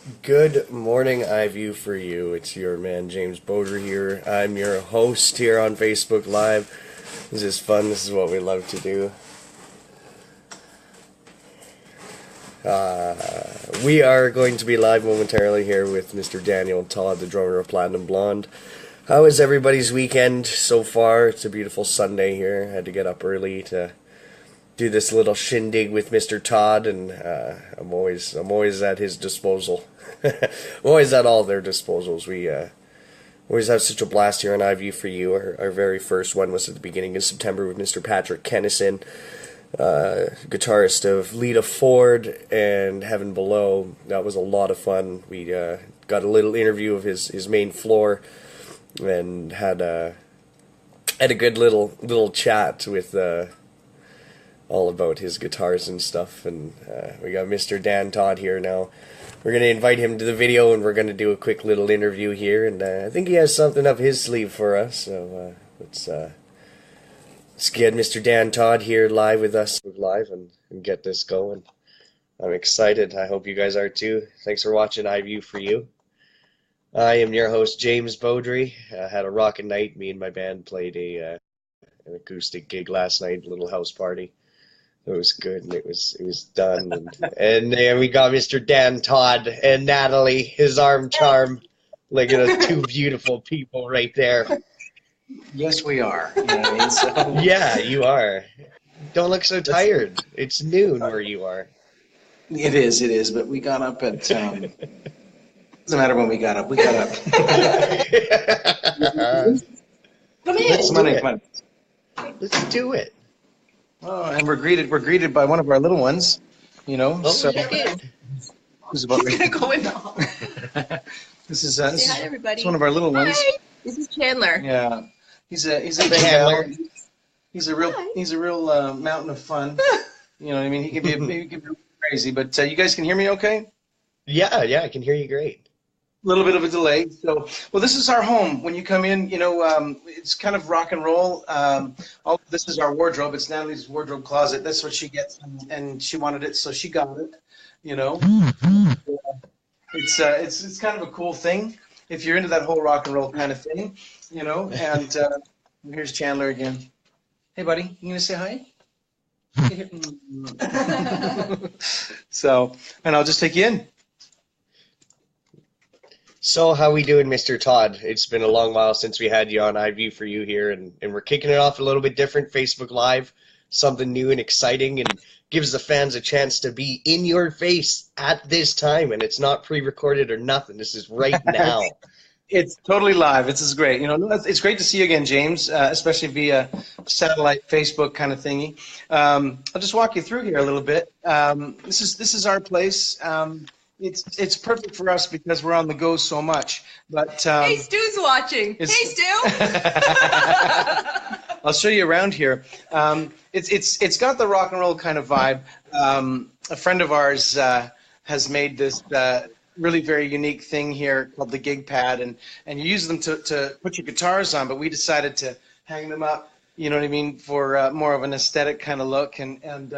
Good morning, IVIEW4U. It's your man James Boder here. I'm your host here on Facebook Live. This is fun. This is what we love to do. We are going to be live momentarily here with Mr. Daniel Todd, the drummer of Platinum Blonde. How is everybody's weekend so far? It's a beautiful Sunday here. I had to get up early to do this little shindig with Mr. Todd, and I'm always at his disposal. I'm always at all their disposals. We always have such a blast here on IVIEW4U. Our very first one was at the beginning of September with Mr. Patrick Kennison, guitarist of Lita Ford and Heaven Below. That was a lot of fun. We got a little interview of his main floor and had a good little chat with all about his guitars and stuff. And we got Mr. Dan Todd here now. We're going to invite him to the video, and we're going to do a quick little interview here. And I think he has something up his sleeve for us. So let's get Mr. Dan Todd here live with us live and get this going. I'm excited. I hope you guys are too. Thanks for watching IVIEW4U. I am your host, James Beaudry. Had a rockin' night. Me and my band played an acoustic gig last night, a little house party. It was good, and it was done. And we got Mr. Dan Todd and Natalie, his Armcharm. Look at those two beautiful people right there. Yes, we are. You know what I mean? So. Yeah, you are. Don't look so tired. It's noon where you are. It is. But we got up at. Doesn't matter when we got up. We got up. Come in. Let's do it. Oh, and we're greeted by one of our little ones. You know. Oh, so. Who's gonna go in the hall? This is Say hi, everybody. It's one of our little ones. Hi. This is Chandler. Yeah. He's a big Chandler. He's a real mountain of fun. You know what I mean? He can be crazy, but you guys can hear me okay? Yeah, I can hear you great. A little bit of a delay. So, well, this is our home. When you come in, you know, it's kind of rock and roll. This is our wardrobe. It's Natalie's wardrobe closet. That's what she gets, and she wanted it, so she got it. You know, it's kind of a cool thing if you're into that whole rock and roll kind of thing, you know. And here's Chandler again. Hey, buddy, you gonna say hi? So, and I'll just take you in. So how we doing, Mr. Todd? It's been a long while since we had you on IVIEW4U here, and we're kicking it off a little bit different, Facebook Live, something new and exciting, and gives the fans a chance to be in your face at this time, and it's not pre-recorded or nothing. This is right now. It's totally live. This is great. You know, it's great to see you again, James, especially via satellite Facebook kind of thingy. I'll just walk you through here a little bit. This is our place. It's perfect for us because we're on the go so much. But hey, Stu's watching. Hey, Stu. I'll show you around here. It's got the rock and roll kind of vibe. A friend of ours has made this really very unique thing here called the gig pad, and you use them to put your guitars on. But we decided to hang them up. You know what I mean, for more of an aesthetic kind of look. And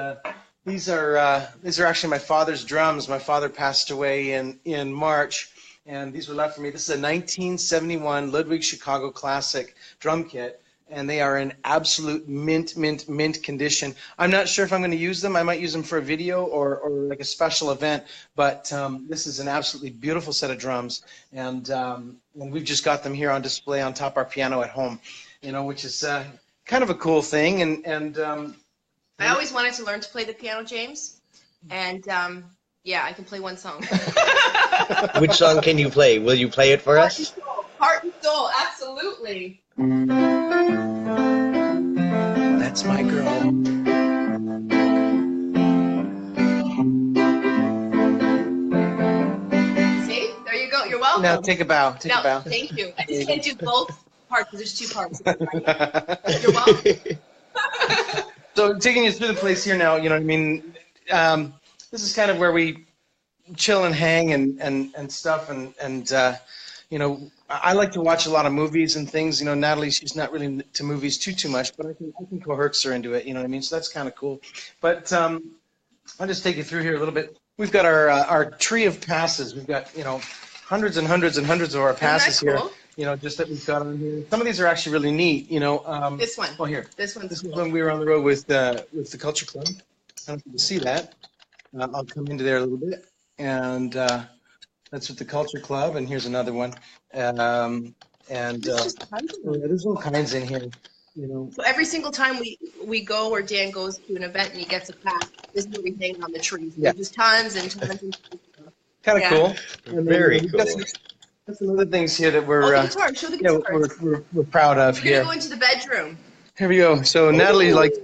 these are actually my father's drums. My father passed away in March, and these were left for me. This is a 1971 Ludwig Chicago Classic drum kit, and they are in absolute mint condition. I'm not sure if I'm going to use them. I might use them for a video or like a special event, but this is an absolutely beautiful set of drums, and we've just got them here on display on top of our piano at home, you know, which is kind of a cool thing. And I always wanted to learn to play the piano, James, and yeah, I can play one song. Which song can you play? Will you play it for us? Heart and soul, absolutely. that's my girl. See? There you go. You're welcome. Now take a bow. Take a bow. Thank you. I just can't do both parts because there's two parts. You're welcome. So taking you through the place here now, you know what I mean? This is kind of where we chill and hang and stuff, and you know, I like to watch a lot of movies and things. You know, Natalie, she's not really into movies too much, but I can coerce her into it. You know what I mean? So that's kind of cool. But I'll just take you through here a little bit. we've got our tree of passes. We've got, you know, hundreds and hundreds and hundreds of our passes here. Cool? You know, just that we've got on here. Some of these are actually really neat. You know, This one. Oh, here. This one's This is cool. when we were on the road with the Culture Club. I don't know if you can see that. I'll come into there a little bit, and that's with the Culture Club. And here's another one. There's just tons of them. There's all kinds in here. You know. So every single time we go or Dan goes to an event and he gets a pack, this is what we hang on the trees. Yeah. There's just tons and tons and tons. Kind of cool. And Very we've got cool. some other things here that we're Oh, the guitar. Show the guitar. we're proud of We're here. gonna go into the bedroom. Here we go. So Natalie likes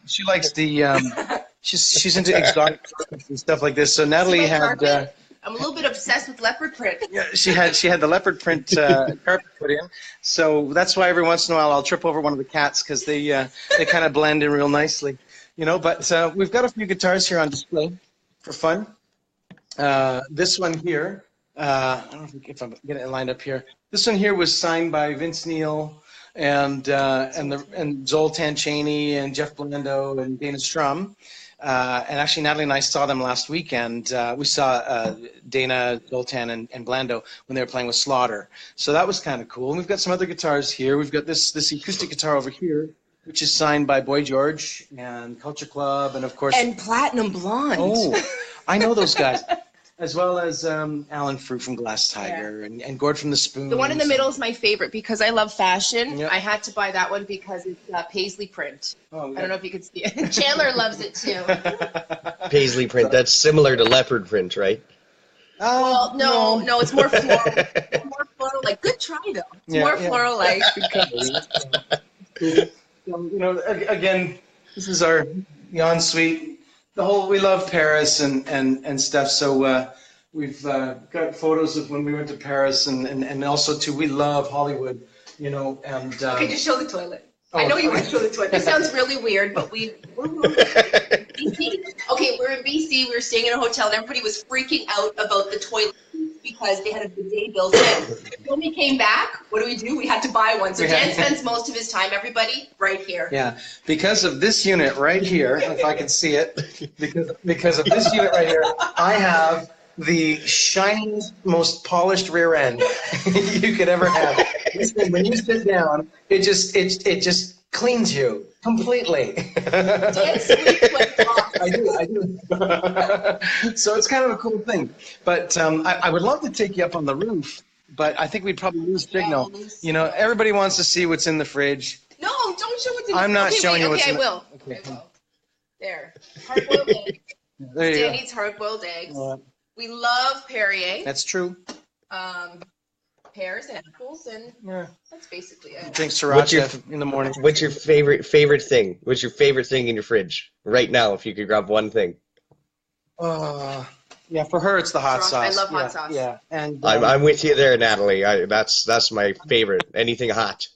she likes the she's into exotic and stuff like this. So Natalie See my had carpet? I'm a little bit obsessed with leopard print. yeah, she had the leopard print carpet put in. So that's why every once in a while I'll trip over one of the cats because they kind of blend in real nicely, you know. But we've got a few guitars here on display for fun. This one here, I don't know if I'm getting it lined up here. This one here was signed by Vince Neil and Zoltan Chaney and Jeff Blando and Dana Strum. And actually, Natalie and I saw them last weekend. We saw Dana, Zoltan, and Blando when they were playing with Slaughter. So that was kind of cool. And we've got some other guitars here. We've got this acoustic guitar over here, which is signed by Boy George and Culture Club, and of course. And Platinum Blonde. Oh, I know those guys. As well as Alan Fruit from Glass Tiger and Gord from the Spoons. The one in the middle is my favorite because I love fashion. Yep. I had to buy that one because it's paisley print. Oh, I don't know if you can see it. Chandler loves it too. Paisley print. That's similar to leopard print, right? Well, no, it's more floral. More floral. Like, good try though. It's more floral like. You know, again, this is our ensuite. We love Paris and stuff. So we've got photos of when we went to Paris and also too, we love Hollywood, you know, and. Okay, just show the toilet. Oh, I know you want to show the toilet. This sounds really weird, but we're BC. Okay, we're in BC. We were staying in a hotel, and everybody was freaking out about the toilet because they had a bidet built in. When we came back, what do? We had to buy one. So Dan spends most of his time, everybody, right here. Yeah, because of this unit right here, if I can see it, because of this unit right here, I have the shiniest, most polished rear end you could ever have. When you sit down, it just cleans you completely. Dan sleeps with off. I do. So it's kind of a cool thing. But I would love to take you up on the roof, but I think we'd probably lose signal. You know, everybody wants to see what's in the fridge. No, don't show what's in I'm not showing you what's in I will. Okay. I will. There. Hard-boiled eggs. There you Dan go. eats hard-boiled eggs. We love Perrier. That's true. Pears and apples, and that's basically it. Drink sriracha in the morning. What's your favorite thing? What's your favorite thing in your fridge right now? If you could grab one thing. Yeah, for her it's the hot sauce. I love hot sauce. Yeah, and I'm with you there, Natalie. That's my favorite. Anything hot.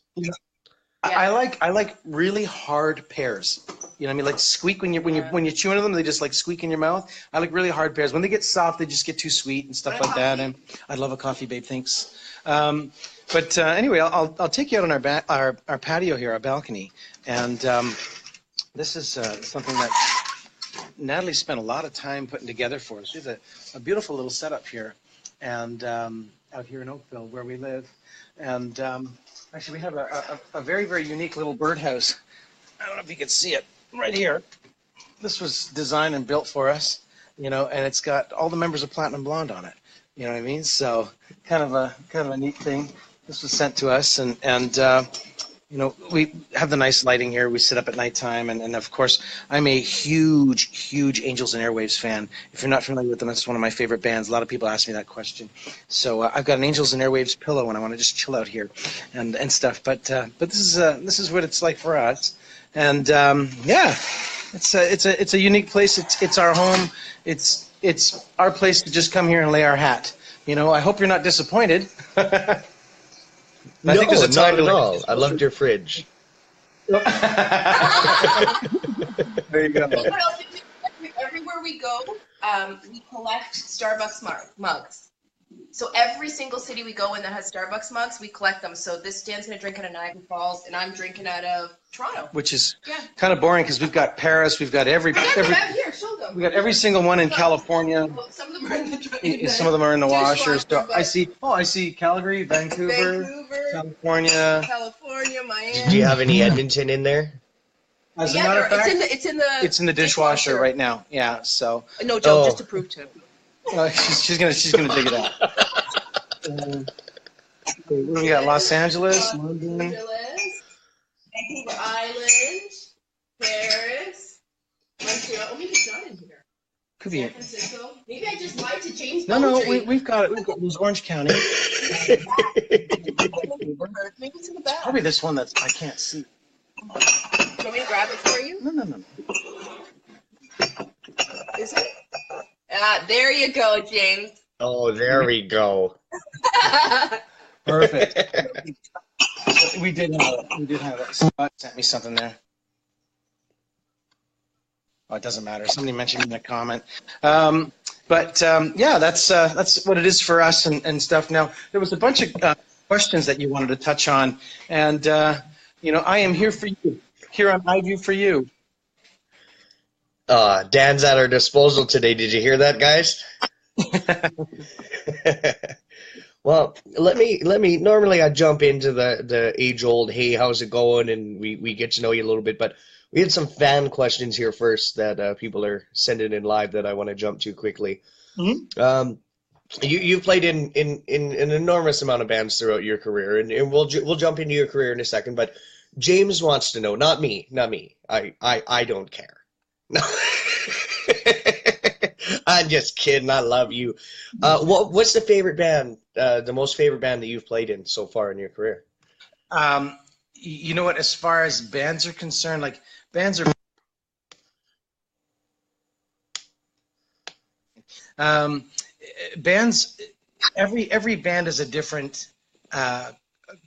I like really hard pears. You know what I mean? Like squeak when you chew into them, they just like squeak in your mouth. I like really hard pears. When they get soft, they just get too sweet and stuff like that. And I love a coffee, babe. Thanks. But anyway, I'll take you out on our patio here, our balcony, and this is something that Natalie spent a lot of time putting together for us. She has a beautiful little setup here, and out here in Oakville where we live, and actually we have a very, very unique little birdhouse. I don't know if you can see it right here. This was designed and built for us, you know, and it's got all the members of Platinum Blonde on it. You know what I mean? So kind of a neat thing. This was sent to us, and you know, we have the nice lighting here. We sit up at nighttime, and of course, I'm a huge Angels and Airwaves fan. If you're not familiar with them, it's one of my favorite bands. A lot of people ask me that question. So I've got an Angels and Airwaves pillow when I want to just chill out here, and stuff. But this is what it's like for us, and yeah, it's a unique place. It's our home. It's our place to just come here and lay our hat. You know, I hope you're not disappointed. No, not at all. I loved your fridge. There you go. Everywhere we go, we collect Starbucks mugs. So every single city we go in that has Starbucks mugs, we collect them. So this Dan's going to drink out of Niagara Falls, and I'm drinking out of Toronto. Which is kind of boring because we've got Paris, we've got every. Here, show them. we got every single one in California. Well, some of them are in the Some of them are in the dishwasher, washers. So but I see Calgary, Vancouver, California. Miami. Do you have any Edmonton in there? As a matter of fact, it's in the dishwasher right now. Yeah. So no, Joe, just to prove to him. she's gonna dig it out. What do we got? Los Angeles, London, Vancouver Island, Paris, Montreal. Oh, maybe it's not in here. could be San it. Francisco. Maybe I just lied to James. No, we've got it. We've got It Orange County. Maybe it's in the back. Probably this one that I can't see. Do you want me to grab it for you? No. Is it? Ah, there you go, James. Oh, there we go. Perfect. We did have it. Scott sent me something there. Oh, it doesn't matter. Somebody mentioned in a comment. Yeah, that's what it is for us and stuff. Now, there was a bunch of questions that you wanted to touch on, and I am here for you. Here on IVIEW4U. Dan's at our disposal today. Did you hear that, guys? Well, let me. Normally, I jump into the age-old, hey, how's it going, and we get to know you a little bit. But we had some fan questions here first that people are sending in live that I want to jump to quickly. Mm-hmm. You've played in an enormous amount of bands throughout your career, and we'll jump into your career in a second. But James wants to know, not me. I don't care. No. I'm just kidding. I love you. What's the favorite band, the most favorite band that you've played in so far in your career? You know what? As far as bands are concerned, like bands are. Bands. Every band is a different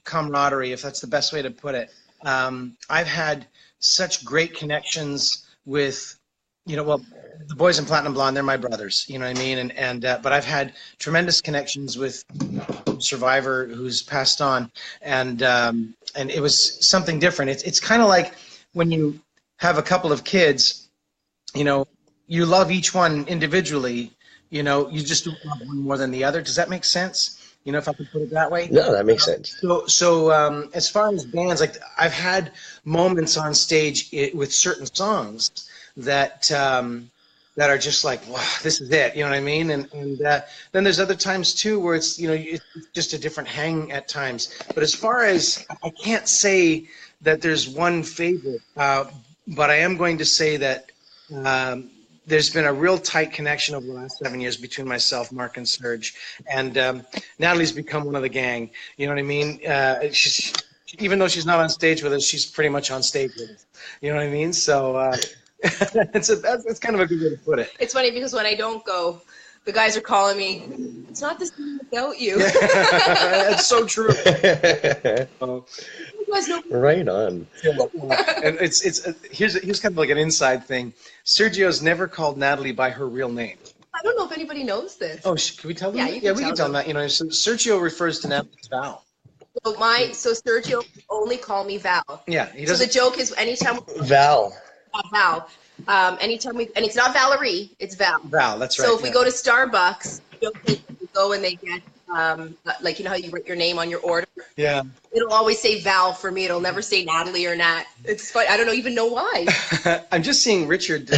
camaraderie, if that's the best way to put it. I've had such great connections with, the boys in Platinum Blonde, they're my brothers, you know what I mean? But I've had tremendous connections with Survivor, who's passed on, and it was something different. It's kind of like when you have a couple of kids, you love each one individually, you just don't love one more than the other. Does that make sense? If I could put it that way. No, that makes sense. So as far as bands, like I've had moments on stage with certain songs that are just like, wow, this is it. You know what I mean? And then there's other times too where it's it's just a different hang at times. But as far as, I can't say that there's one favorite, but I am going to say that there's been a real tight connection over the last 7 years between myself, Mark, and Serge. And Natalie's become one of the gang. You know what I mean? Even though she's not on stage with us, she's pretty much on stage with us. You know what I mean? So it's kind of a good way to put it. It's funny because when I don't go, the guys are calling me, it's not the same without you. That's so true. Right on. And here's kind of like an inside thing. Sergio's never called Natalie by her real name. I don't know if anybody knows this. Oh, can we tell them? Yeah, we can tell them that. So Sergio refers to Natalie as Val. So Sergio only call me Val. Yeah, he doesn't. So the joke is anytime Val. Val. Anytime and it's not Valerie, it's Val. Val, that's right. So if we go to Starbucks, we go and they get like how you write your name on your order. Yeah. It'll always say Val for me. It'll never say Natalie or Nat. It's fun. I don't even know why. I'm just seeing Richard.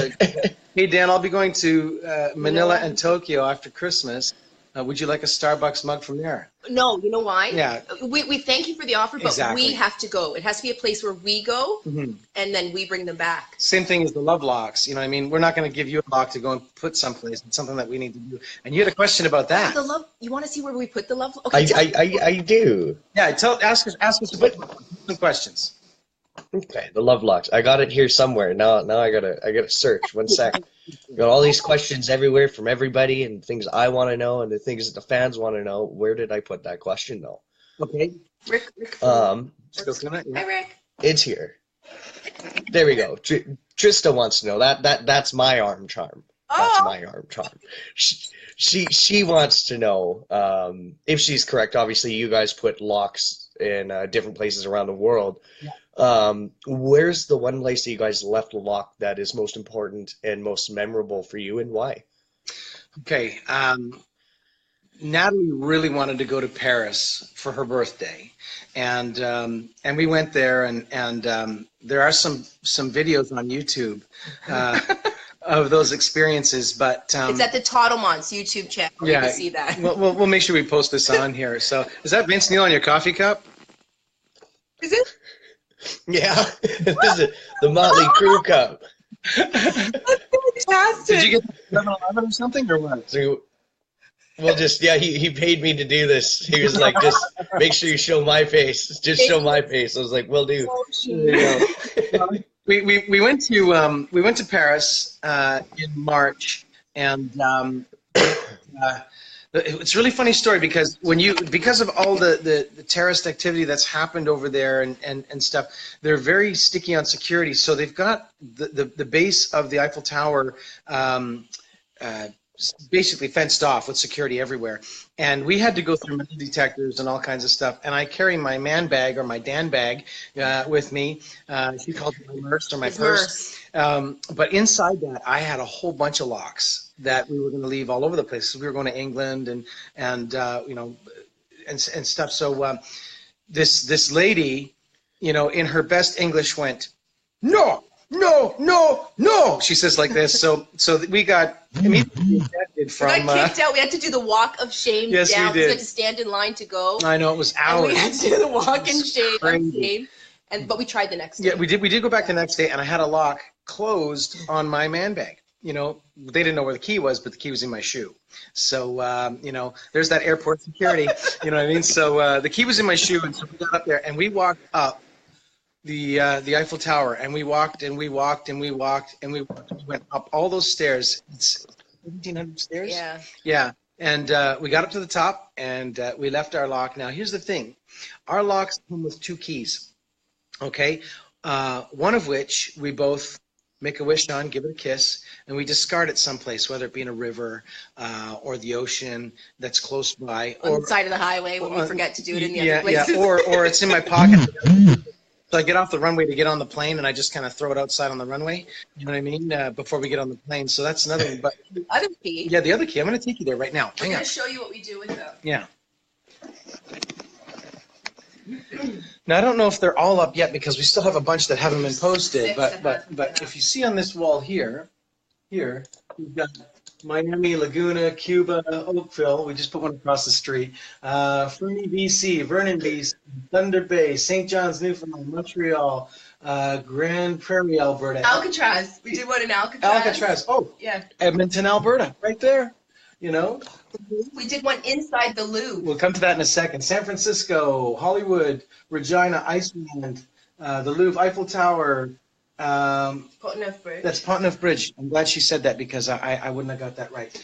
Hey Dan, I'll be going to Manila and Tokyo after Christmas. Would you like a Starbucks mug from there? No, you know why? Yeah. We thank you for the offer, but Exactly. we have to go. It has to be a place where we go, and then we bring them back. Same thing as the love locks. You know what I mean? We're not going to give you a lock to go and put someplace. It's something that we need to do. And you had a question about that. The love. You want to see where we put the love? Okay. I do. Yeah. Ask us some questions. Okay, the love locks. I got it here somewhere. Now I gotta search. 1 sec. Got all these questions everywhere from everybody and things I want to know and the things that the fans want to know. Where did I put that question though? Okay. Rick. Hi, Rick. It's here. There we go. Trista wants to know that's my arm charm. That's my arm charm. She wants to know if she's correct. Obviously, you guys put locks in different places around the world. Yeah. Where's the one place that you guys left locked that is most important and most memorable for you, and why? Okay. Natalie really wanted to go to Paris for her birthday, and we went there, and there are some videos on YouTube of those experiences. But it's at the Toddlemonts YouTube channel. yeah, you can see that. We'll make sure we post this on here. So is that Vince Neil on your coffee cup? Is it? Yeah, this is the Motley Crue cup. That's fantastic. Did you get 7-Eleven or something, or what? So, well, just yeah, he paid me to do this. He was like, just make sure you show my face. Just show my face. I was like, will do. We went to Paris in March, and it's a really funny story because because of all the terrorist activity that's happened over there and stuff, they're very sticky on security. So they've got the base of the Eiffel Tower basically fenced off with security everywhere, and we had to go through metal detectors and all kinds of stuff. And I carry my man bag or my Dan bag with me. She called it my purse or my purse. But inside that, I had a whole bunch of locks that we were going to leave all over the place. So we were going to England and you know and stuff. So this lady, you know, in her best English went, "No, no, no, no," she says like this. So we got immediately ejected from. We got kicked out. We had to do the walk of shame yes, down. we did. We had to stand in line to go. I know, it was hours. And we had to do the walk in shame. But we tried the next day. Yeah, we did go back the next day, and I had a lock closed on my man bag. You know, they didn't know where the key was, but the key was in my shoe. So, you know, there's that airport security. You know what I mean? So the key was in my shoe, and so we got up there, and we walked up the Eiffel Tower, and we walked and we walked and we walked and we went up all those stairs. It's 1,700 stairs. Yeah. Yeah. And we got up to the top, and we left our lock. Now, here's the thing: our locks come with 2 keys. Okay, one of which we both make a wish on, give it a kiss, and we discard it someplace, whether it be in a river or the ocean that's close by, On or the side of the highway when we forget to do it in the other places. Yeah, or it's in my pocket. So I get off the runway to get on the plane, and I just kind of throw it outside on the runway. You know what I mean? Before we get on the plane. So that's another one. But Other key. yeah, the other key. I'm going to take you there right now. I'm going to show you what we do with them. Yeah. Now I don't know if they're all up yet because we still have a bunch that haven't been posted. But if you see on this wall here, we've got Miami, Laguna, Cuba, Oakville. We just put one across the street. Fernie, BC, Vernon, BC, Thunder Bay, St. John's, Newfoundland, Montreal, Grand Prairie, Alberta. Alcatraz. We did one in Alcatraz. Alcatraz. Oh, yeah. Edmonton, Alberta, right there. You know. We did one inside the Louvre. We'll come to that in a second. San Francisco, Hollywood, Regina, Iceland, the Louvre, Eiffel Tower. Pont-Neuf Bridge. That's Pont-Neuf Bridge. I'm glad she said that because I wouldn't have got that right.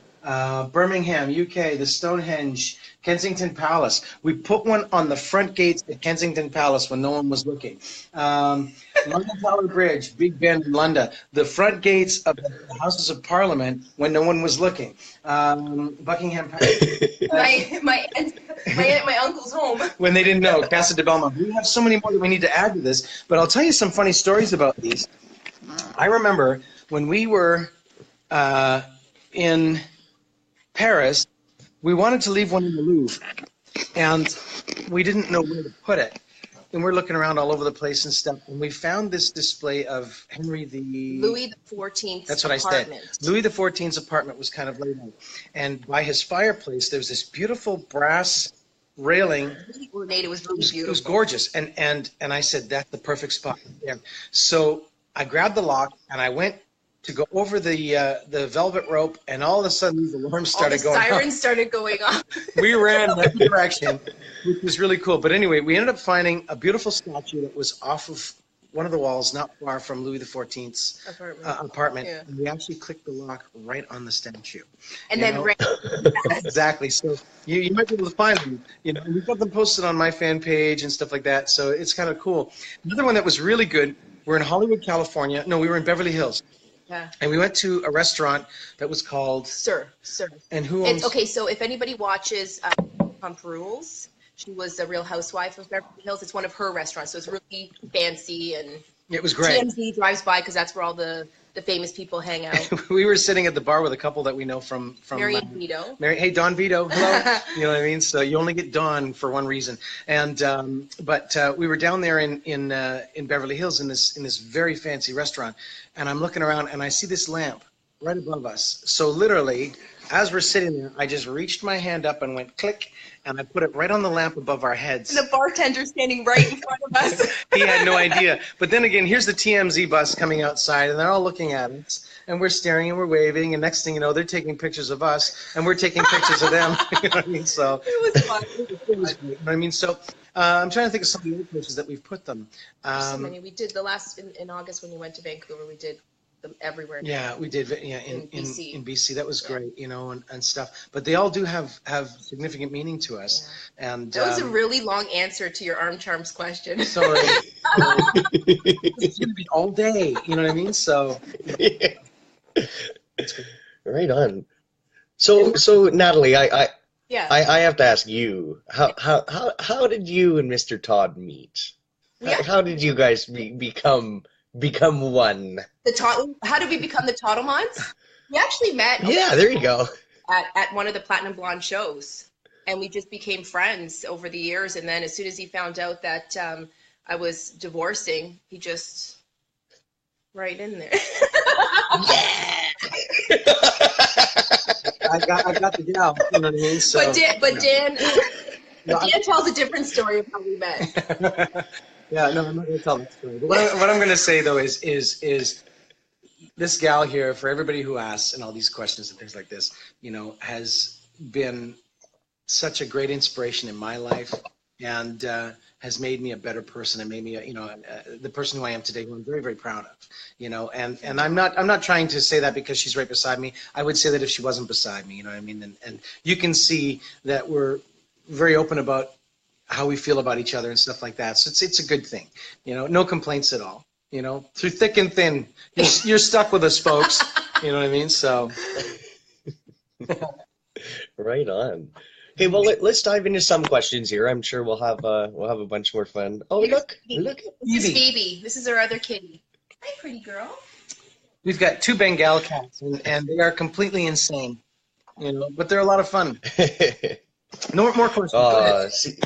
Birmingham, UK, the Stonehenge, Kensington Palace. We put one on the front gates at Kensington Palace when no one was looking. London Tower Bridge, Big Ben, London. The front gates of the Houses of Parliament when no one was looking. Buckingham Palace. my aunt, my uncle's home. When they didn't know, Casa de Belmont. We have so many more that we need to add to this, but I'll tell you some funny stories about these. I remember when we were in Paris, we wanted to leave one in the Louvre, and we didn't know where to put it. And we're looking around all over the place and stuff, and we found this display of Louis the 14th. That's what apartment. I said. Louis the 14th's apartment was kind of laid out, and by his fireplace there's this beautiful brass railing. Really ornate. It was really beautiful. It was gorgeous, and I said that's the perfect spot there. So I grabbed the lock and I went to go over the velvet rope, and all of a sudden the alarms started going off. Sirens started going off. We ran in that direction, which was really cool. But anyway, we ended up finding a beautiful statue that was off of one of the walls, not far from Louis XIV's apartment. Yeah. And we actually clicked the lock right on the statue. And then ran. Exactly. So you might be able to find them. You know, we've got them posted on my fan page and stuff like that. So it's kind of cool. Another one that was really good. We're in Hollywood, California. No, we were in Beverly Hills. Yeah. And we went to a restaurant that was called Sir. And who owns? Okay, so if anybody watches Pump Rules, She was a Real Housewife of Beverly Hills. It's one of her restaurants, so it's really fancy, and It was great. TMZ drives by because that's where all the famous people hang out. We were sitting at the bar with a couple that we know from Mary and Vito. Hey, Don Vito, hello. You know what I mean? So you only get Don for one reason. And but we were down there in Beverly Hills in this very fancy restaurant, and I'm looking around and I see this lamp right above us. So literally, as we're sitting there, I just reached my hand up and went click, and I put it right on the lamp above our heads. And the bartender standing right in front of us. He had no idea. But then again, here's the TMZ bus coming outside, and they're all looking at us, and we're staring and we're waving, and next thing you know, they're taking pictures of us, and we're taking pictures of them. You know what I mean? So it was fun. it was great. You know what I mean? So I'm trying to think of some of the other places that we've put them. So many. We did the last in August when you went to Vancouver. We did them everywhere. Yeah, we did. Yeah, in BC. In BC, that was great. You know, and stuff. But they all do have significant meaning to us. Yeah. And that was a really long answer to your Armcharms question. Sorry. It's gonna be all day. You know what I mean? So. Yeah. Right on. So Natalie, I have to ask you, how did you and Mr. Todd meet? Yeah. How did you guys become one? How did we become the Toddlemons? We actually met. Yeah, there you go. At one of the Platinum Blonde shows, and we just became friends over the years. And then as soon as he found out that I was divorcing, he just right in there. Yeah. I got the gal. You know what I mean? So, but Dan tells a different story of how we met. Yeah, no, I'm not going to tell that story. But what I'm going to say though is this gal here, for everybody who asks and all these questions and things like this, you know, has been such a great inspiration in my life, and has made me a better person, and made me, the person who I am today, who I'm very, very proud of. You know, and I'm not trying to say that because she's right beside me. I would say that if she wasn't beside me, you know what I mean. And you can see that we're very open about how we feel about each other and stuff like that. So it's a good thing, you know. No complaints at all. You know, through thick and thin, you're stuck with us, folks. You know what I mean? So, right on. Okay, well let's dive into some questions here. I'm sure we'll have a bunch more fun. Oh, look! This is Phoebe. This is our other kitty. Hi, pretty girl. We've got 2 Bengal cats, and they are completely insane. You know, but they're a lot of fun. No more questions. Go ahead. See,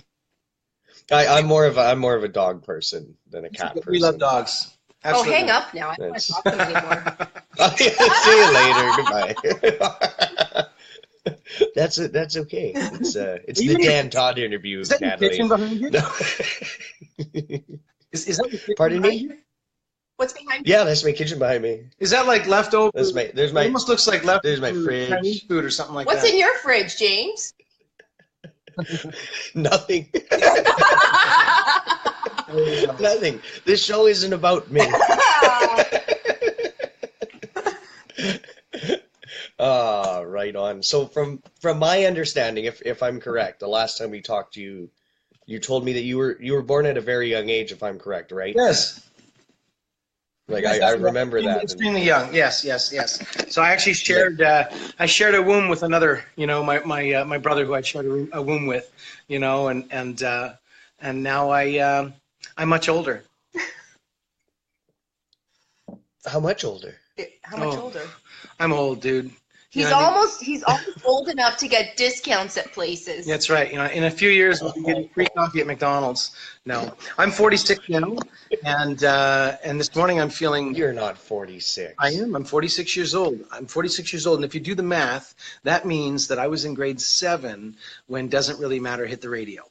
I'm more of a dog person than a cat person. We love dogs. Absolutely. Oh, hang up now. I don't want to talk to them anymore. See you later. Goodbye. That's okay. It's the Dan Todd interview, is that Natalie. Your kitchen behind you? No. Is that your kitchen Pardon behind me? you? What's behind you? Yeah, that's my kitchen behind me. Is that like leftover? There's my it almost looks like leftover there's my fridge. Chinese food or something like What's that. in your fridge, James? Nothing. Nothing. This show isn't about me. Right on. So from my understanding, if I'm correct, the last time we talked to you, you told me that you were born at a very young age, if I'm correct, right? Yes. Like yes, I remember that. Extremely young. Yes. So I actually shared a womb with another, you know, my brother who I shared a womb with, you know, and now I'm much older. How much older? How much older? I'm old, dude. He's almost old enough to get discounts at places. That's right. You know, in a few years we'll be getting free coffee at McDonald's. No, I'm 46 now, and this morning I'm feeling. You're not 46. I am. I'm 46 years old. I'm 46 years old, and if you do the math, that means that I was in grade 7 when Doesn't Really Matter hit the radio.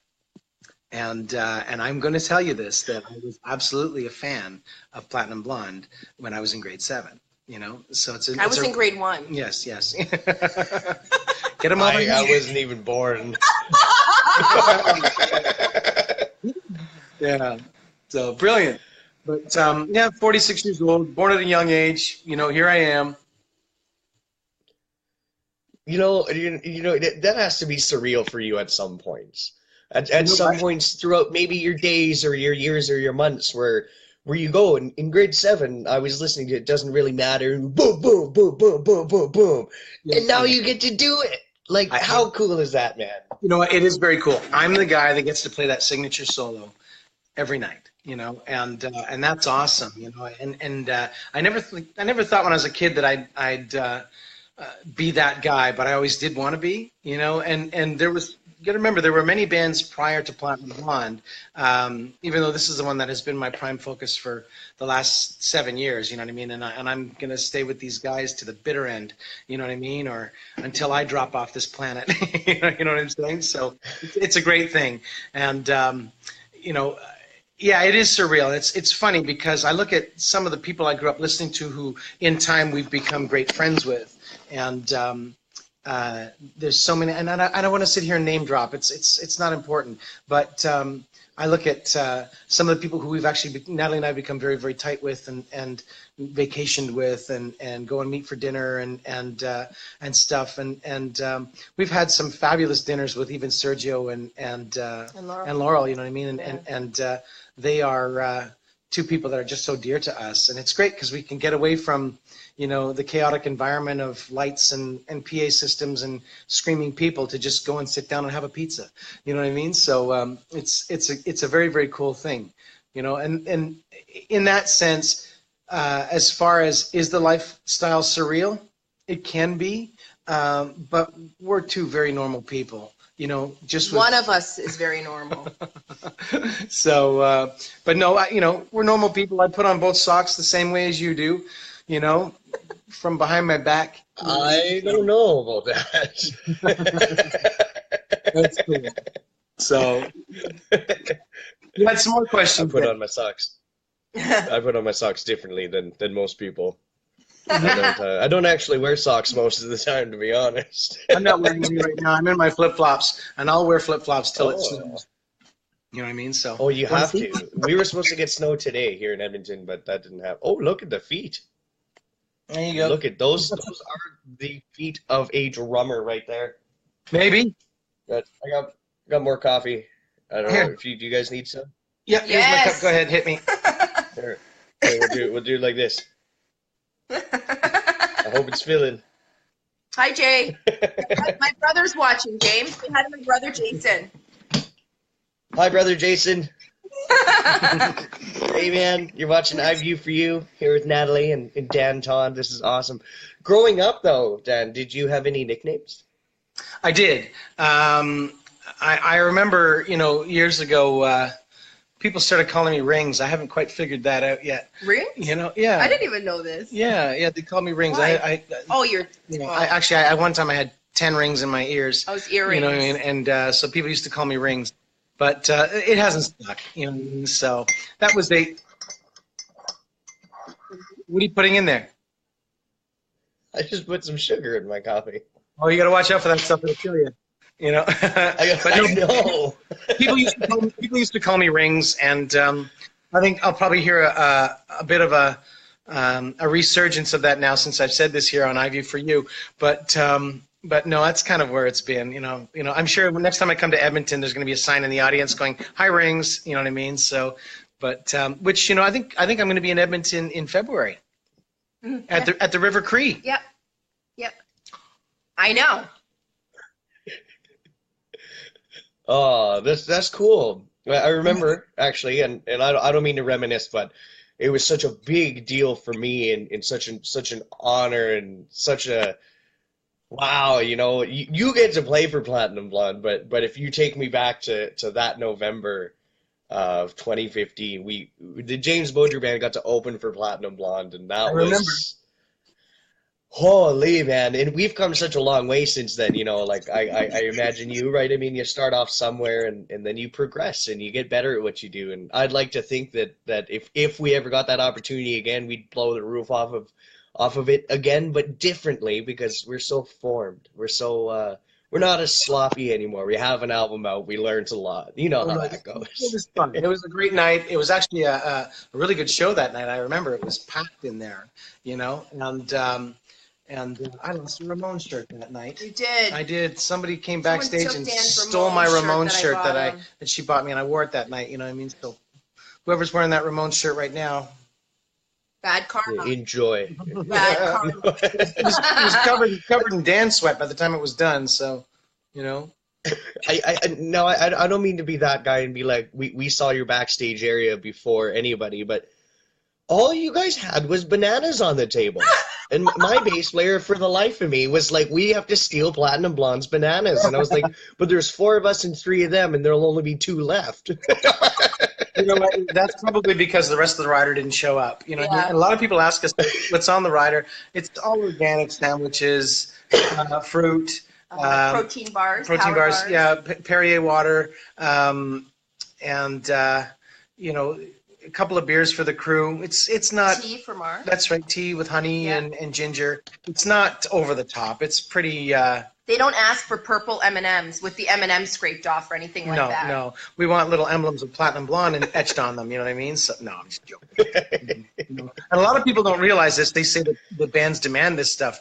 And I'm going to tell you this, that I was absolutely a fan of Platinum Blonde when I was in grade 7. You know, so I was in grade 1. Yes. Get him on. I wasn't even born. Yeah, so brilliant. But 46 years old, born at a young age. You know, here I am. You know that has to be surreal for you at some points. At some points throughout maybe your days or your years or your months where you go, in grade 7, I was listening to It Doesn't Really Matter, and boom, boom, boom, boom, boom, boom, boom. Yes, and now you get to do it. Like, how cool is that, man? You know what? It is very cool. I'm the guy that gets to play that signature solo every night, you know, and that's awesome, you know. And I never thought when I was a kid that I'd be that guy, but I always did want to be, you know. And there was, you got to remember, there were many bands prior to Platinum Blonde, even though this is the one that has been my prime focus for the last 7 years, you know what I mean? And I'm going to stay with these guys to the bitter end, you know what I mean? Or until I drop off this planet, you know what I'm saying? So it's a great thing. And, you know, yeah, it is surreal. It's funny because I look at some of the people I grew up listening to who in time we've become great friends with. And there's so many, and I don't want to sit here and name drop. It's not important, but I look at some of the people who we've actually, Natalie and I, have become very, very tight with, and vacationed with, and go and meet for dinner and stuff, and we've had some fabulous dinners with even Sergio and Laurel, you know what I mean, and they are two people that are just so dear to us, and it's great because we can get away from, you know, the chaotic environment of lights and PA systems and screaming people to just go and sit down and have a pizza. You know what I mean? So it's a very, very cool thing, you know. And in that sense, as far as is the lifestyle surreal, it can be, but we're two very normal people. You know, just with... One of us is very normal. So, but no, you know, we're normal people. I put on both socks the same way as you do, you know, from behind my back. I don't know about that. That's cool. So, you had some more questions. I put on my socks. I put on my socks differently than most people. I don't actually wear socks most of the time, to be honest. I'm not wearing any right now. I'm in my flip-flops, and I'll wear flip-flops till it snows. You know what I mean? So. Oh, you have to. We were supposed to get snow today here in Edmonton, but that didn't happen. Oh, look at the feet. There you go. Look at those. Those are the feet of a drummer right there. Maybe. But I got more coffee. I don't know if you guys need some. Yeah, here's my cup. Go ahead, hit me. There, we'll do it like this. I hope it's filling. Hi, Jay. My brother's watching, James. Say hi to my brother, Jason. Hi, brother Jason. Hey, man. You're watching IVIEW4U here with Natalie and Dan Todd. This is awesome. Growing up, though, Dan, did you have any nicknames? I did. I remember, you know, years ago, people started calling me Rings. I haven't quite figured that out yet. Rings? You know, yeah. I didn't even know this. Yeah, they called me Rings. Why? I one time I had 10 rings in my ears. I was earrings. You know what I mean? And so people used to call me Rings. But it hasn't stuck, you know, so that was what are you putting in there? I just put some sugar in my coffee. Oh, you got to watch out for that stuff. It'll kill you. You know? I know. People used to call me Rings, and I think I'll probably hear a bit of a resurgence of that now since I've said this here on IVIEW4U. But no, that's kind of where it's been. You know, I'm sure next time I come to Edmonton, there's going to be a sign in the audience going, "Hi, Rings." You know what I mean? So, but which, you know, I think I'm going to be in Edmonton in February at the River Cree. Yep. I know. Oh, that's cool. I remember actually, and I don't mean to reminisce, but it was such a big deal for me, and such an honor, and such a wow. You know, you get to play for Platinum Blonde, but if you take me back to that November of 2015, the James Bodger Band got to open for Platinum Blonde, and that was. Holy man, and we've come such a long way since then, you know, like I imagine you, right? I mean, you start off somewhere and then you progress and you get better at what you do. And I'd like to think that if we ever got that opportunity again, we'd blow the roof off of it again, but differently, because we're so formed. We're so we're not as sloppy anymore. We have an album out. We learned a lot. You know how that goes. It was fun. It was a great night. It was actually a really good show that night. I remember it was packed in there, you know, and I lost a Ramones shirt that night. You did. I did. Somebody came backstage and stole my Ramones shirt that she bought me, and I wore it that night. You know what I mean? So whoever's wearing that Ramones shirt right now, Bad karma. Enjoy. Bad karma. It was covered in Dan sweat by the time it was done. So, you know. I don't mean to be that guy and be like, we saw your backstage area before anybody, but all you guys had was bananas on the table. And my bass player, for the life of me, was like, we have to steal Platinum Blonde's bananas. And I was like, but there's 4 of us and 3 of them, and there'll only be 2 left. You know what? That's probably because the rest of the rider didn't show up. You know, Yeah. and a lot of people ask us what's on the rider. It's all organic sandwiches, fruit, Protein bars. protein power bars, yeah, Perrier water, and you know, a couple of beers for the crew. It's not. Tea for Mark. That's right, tea with honey Yeah. and ginger. It's not over the top. It's pretty. They don't ask for purple M&Ms with the M&M scraped off or anything like that. No. We want little emblems of Platinum Blonde and etched on them. You know what I mean? So no, I'm just joking. You know? And a lot of people don't realize this. They say that the bands demand this stuff.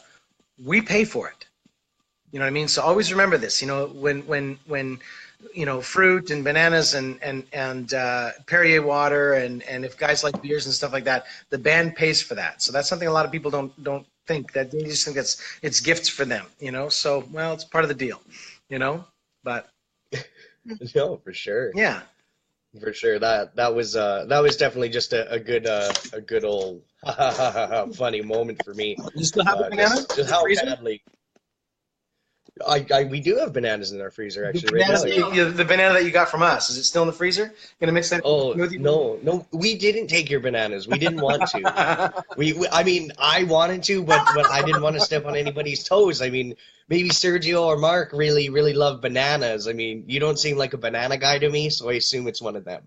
We pay for it. You know what I mean? So always remember this. You know, when you know, fruit and bananas and Perrier water and if guys like beers and stuff like that, the band pays for that. So that's something a lot of people don't think, that they just think it's gifts for them, you know. So well, it's part of the deal, you know. But No, for sure. yeah, For sure. That was definitely just a good old funny moment for me. you still have the banana? Just how Freezer? badly. We do have bananas in our freezer actually The right banana, now. the banana that you got from us, is it still in the freezer? Gonna mix that Oh smoothie? no, we didn't take your bananas. We didn't want to. I mean, I wanted to, but I didn't want to step on anybody's toes. I mean, maybe Sergio or Mark really love bananas. I mean, you don't seem like a banana guy to me, so I assume it's one of them.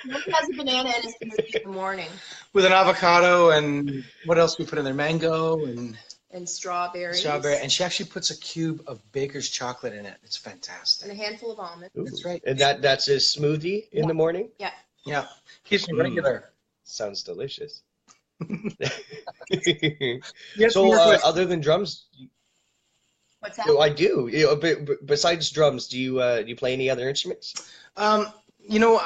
Nobody has a banana in his smoothie in the morning. With an avocado and what else we put in there? Mango and And strawberries. strawberry. And she actually puts a cube of baker's chocolate in it. It's fantastic. And a handful of almonds. Ooh. That's right. And that's his smoothie in the morning? Yeah. Yeah, keeps me regular. Sounds delicious. Yes, So more questions? other than drums, What's that? oh, I do. You know, besides drums, do you play any other instruments? You know,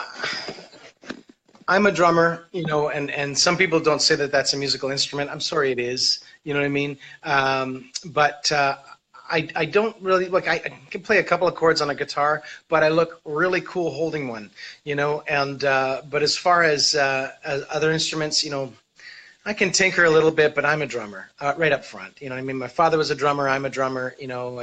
I'm a drummer, you know, and some people don't say that that's a musical instrument. I'm sorry, it is. You know what I mean? But I don't really look. I can play a couple of chords on a guitar, but I look really cool holding one, you know. And but as far as other instruments, you know, I can tinker a little bit, but I'm a drummer right up front. You know what I mean? My father was a drummer. I'm a drummer, you know,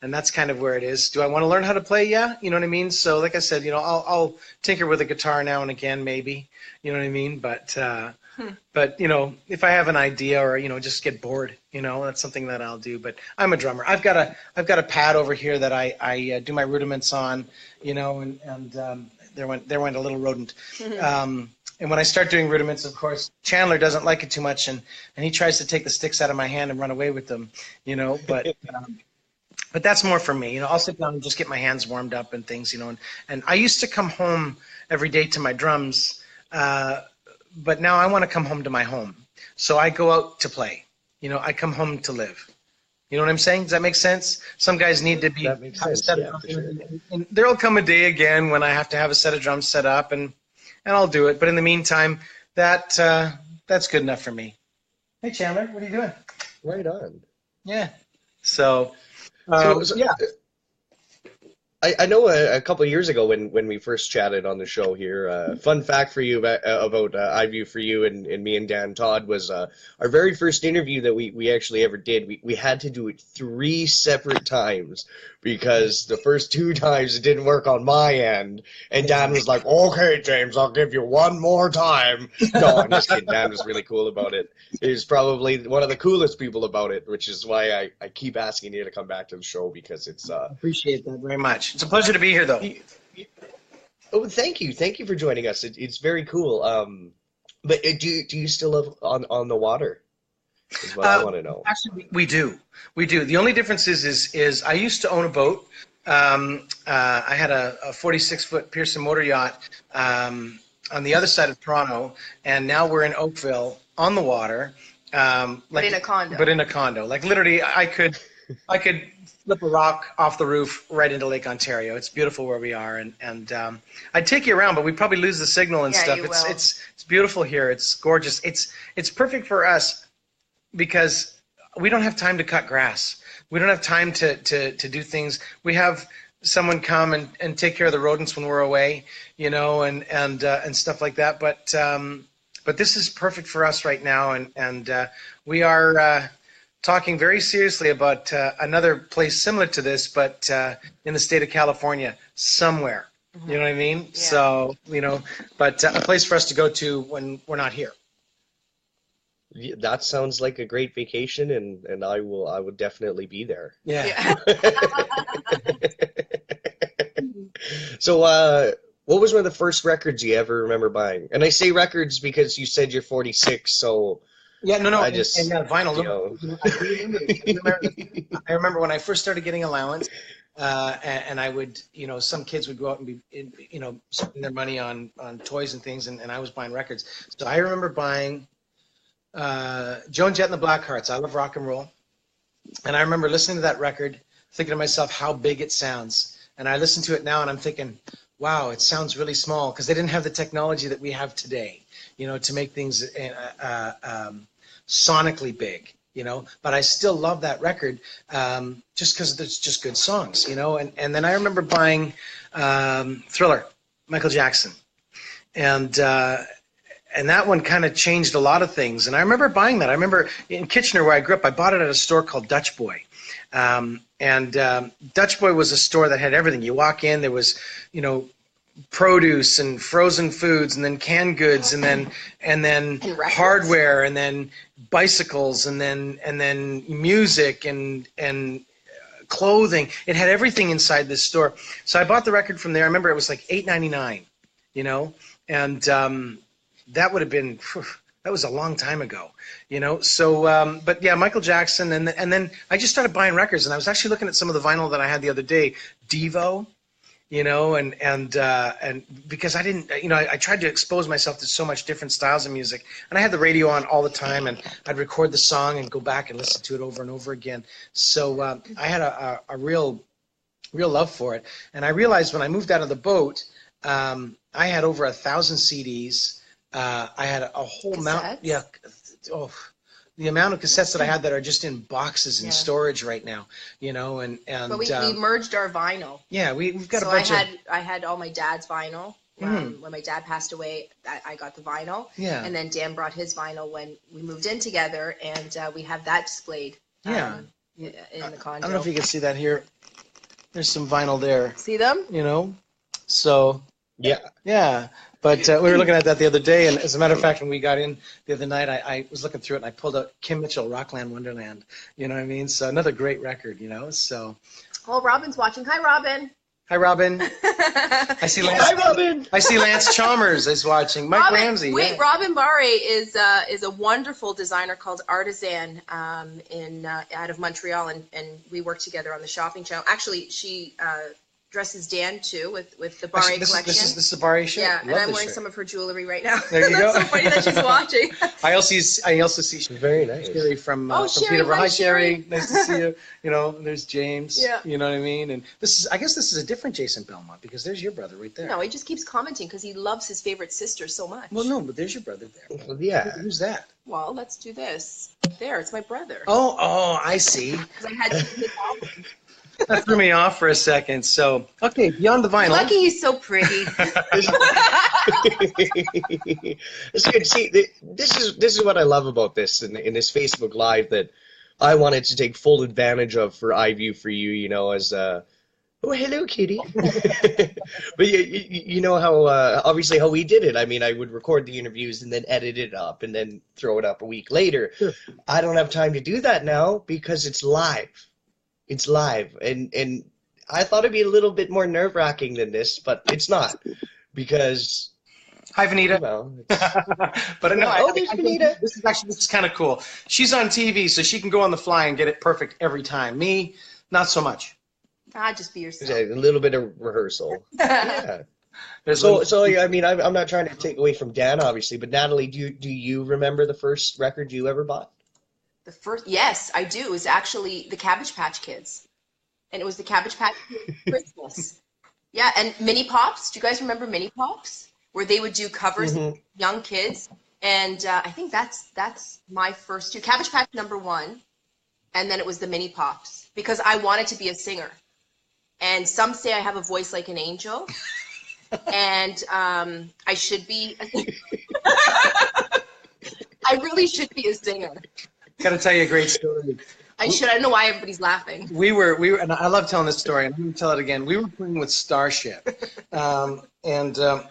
and that's kind of where it is. Do I want to learn how to play? Yeah, you know what I mean. So, like I said, you know, I'll tinker with a guitar now and again, maybe. You know what I mean? But you know, if I have an idea or you know, just get bored, you know, that's something that I'll do. But I'm a drummer. I've got a pad over here that I do my rudiments on, you know, and there went a little rodent. And when I start doing rudiments, of course, Chandler doesn't like it too much, and he tries to take the sticks out of my hand and run away with them, you know. But that's more for me. You know, I'll sit down and just get my hands warmed up and things, you know. And I used to come home every day to my drums, but now I want to come home to my home. So I go out to play. You know, I come home to live. You know what I'm saying? Does that make sense? Some guys need to be. That makes sense, yeah, for sure. And there'll come a day again when I have to have a set of drums set up, and I'll do it. But in the meantime, that's good enough for me. Hey, Chandler, what are you doing? Right on. Yeah. So yeah. I know a couple of years ago when we first chatted on the show here, fun fact for you about IVIEW4U and me and Dan Todd was our very first interview that we actually ever did. We had to do it 3 separate times because the first 2 times it didn't work on my end. And Dan was like, okay, James, I'll give you 1 more time. No, I'm just kidding. Dan was really cool about it. He's probably one of the coolest people about it, which is why I keep asking you to come back to the show because it's Appreciate that very much. It's a pleasure to be here, though. Oh, thank you for joining us. It's very cool. But do you still live on the water? Is what I want to know. Actually, we do. The only difference is I used to own a boat. I had a 46-foot Pearson motor yacht on the other side of Toronto, and now we're in Oakville on the water. But in a condo. But in a condo. Like literally, I could flip a rock off the roof right into Lake Ontario. It's beautiful where we are, and I'd take you around, but we'd probably lose the signal and stuff. It's beautiful here. It's gorgeous. It's perfect for us because we don't have time to cut grass. We don't have time to do things. We have someone come and take care of the rodents when we're away, you know, and stuff like that. But this is perfect for us right now, and we are talking very seriously about another place similar to this, but in the state of California, somewhere. You know what I mean? Yeah. So, you know, but a place for us to go to when we're not here. Yeah, that sounds like a great vacation, and I would definitely be there. Yeah. So, what was one of the first records you ever remember buying? And I say records because you said you're 46, so yeah, no, I just and vinyl. You know. I remember when I first started getting allowance, and I would, you know, some kids would go out and be, you know, spending their money on toys and things, and I was buying records. So I remember buying Joan Jett and the Blackhearts. I love rock and roll, and I remember listening to that record, thinking to myself how big it sounds. And I listen to it now, and I'm thinking, wow, it sounds really small, because they didn't have the technology that we have today, you know, to make things sonically big, you know. But I still love that record, just because it's just good songs, you know. And then I remember buying Thriller, Michael Jackson, and that one kind of changed a lot of things. And I remember buying that. I remember in Kitchener, where I grew up, I bought it at a store called Dutch Boy. Dutch Boy was a store that had everything. You walk in, there was, you know, produce and frozen foods, and then canned goods, and then and hardware, and then bicycles, and then music and clothing. It had everything inside this store. So I bought the record from there. I remember it was like $8.99, you know, and that would have been, that was a long time ago, you know. So, but yeah, Michael Jackson, and then I just started buying records, and I was actually looking at some of the vinyl that I had the other day, Devo, you know, and because I didn't, you know, I tried to expose myself to so much different styles of music, and I had the radio on all the time, and I'd record the song and go back and listen to it over and over again. So I had a real love for it, and I realized when I moved out of the boat, I had over 1,000 CDs. I had a whole amount, yeah. Oh, the amount of cassettes that I had that are just in boxes in storage right now, you know, and but we merged our vinyl. Yeah, we've got a bunch I had all my dad's vinyl. When my dad passed away, I got the vinyl. Yeah. And then Dan brought his vinyl when we moved in together, and we have that displayed. In the condo. I don't know if you can see that here. There's some vinyl there. See them? You know, so yeah. But we were looking at that the other day, and as a matter of fact, when we got in the other night, I was looking through it, and I pulled out Kim Mitchell, Rockland Wonderland. You know what I mean? So another great record, you know. So. Oh, Robin's watching. Hi, Robin. Hi, Robin. I see Lance. Hi, Robin. I see Lance Chalmers is watching. Mike Ramsey. Wait, yeah. Robin Barre is a wonderful designer called Artisan out of Montreal, and we work together on the shopping channel. Actually, she dresses Dan too with the Barre collection. This is the Barre shirt? Yeah, and I'm wearing some of her jewelry right now. There you go. That's so funny that she's watching. I also see very nice. Sherry from Sherry, Peterborough. Hi, Sherry. Nice to see you. You know, there's James. Yeah. You know what I mean? And I guess this is a different Jason Belmont, because there's your brother right there. No, he just keeps commenting because he loves his favorite sister so much. Well, no, but there's your brother there. Well, yeah. Who's that? Well, let's do this. There, it's my brother. Oh, I see. Because I had to make album. That threw me off for a second. So, okay, beyond the vinyl. Lucky he's so pretty. It's good. See, this is what I love about this in this Facebook Live that I wanted to take full advantage of for IVIEW4U. You know, as oh, hello, kitty. But you know how obviously how we did it. I mean, I would record the interviews and then edit it up and then throw it up a week later. Sure. I don't have time to do that now because it's live. It's live, and I thought it'd be a little bit more nerve-wracking than this, but it's not, because. Hi, Vanita. You know, but no, there's Vanita. This is kind of cool. She's on TV, so she can go on the fly and get it perfect every time. Me, not so much. Just be yourself. A little bit of rehearsal. Yeah. So I mean, I'm not trying to take away from Dan, obviously, but Natalie, do you remember the first record you ever bought? The first, yes, I do. It's actually the Cabbage Patch Kids. and it was the Cabbage Patch Christmas. Yeah, and Mini Pops. Do you guys remember Mini Pops? Where they would do covers of young kids. And I think that's my first two. Cabbage Patch #1, and then it was the Mini Pops, because I wanted to be a singer. And some say I have a voice like an angel, and I should be. I really should be a singer. Got to tell you a great story. I should. I don't know why everybody's laughing. We were, and I love telling this story, and I'm going to tell it again. We were playing with Starship, the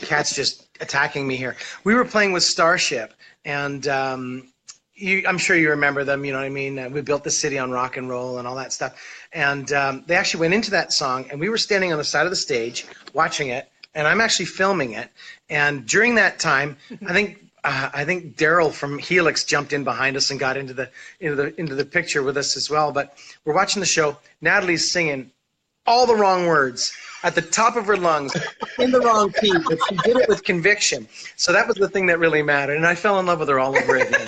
cat's just attacking me here. We were playing with Starship, and I'm sure you remember them, you know what I mean? We built the city on rock and roll and all that stuff. And they actually went into that song, and we were standing on the side of the stage watching it, and I'm actually filming it. And during that time, I think Daryl from Helix jumped in behind us and got into the picture with us as well. But we're watching the show. Natalie's singing all the wrong words at the top of her lungs in the wrong key, but she did it with conviction. So that was the thing that really mattered, and I fell in love with her all over again.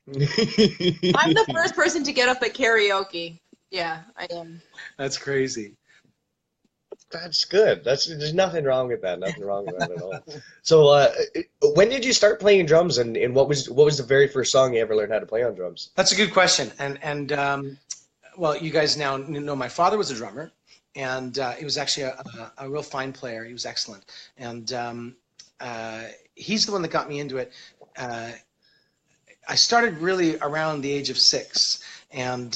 I'm the first person to get up at karaoke. Yeah, I am. That's crazy. That's good. There's nothing wrong with that. Nothing wrong with that at all. So, when did you start playing drums, and what was the very first song you ever learned how to play on drums? That's a good question. And well, you guys now know my father was a drummer, and he was actually a real fine player. He was excellent, and he's the one that got me into it. I started really around the age of 6, and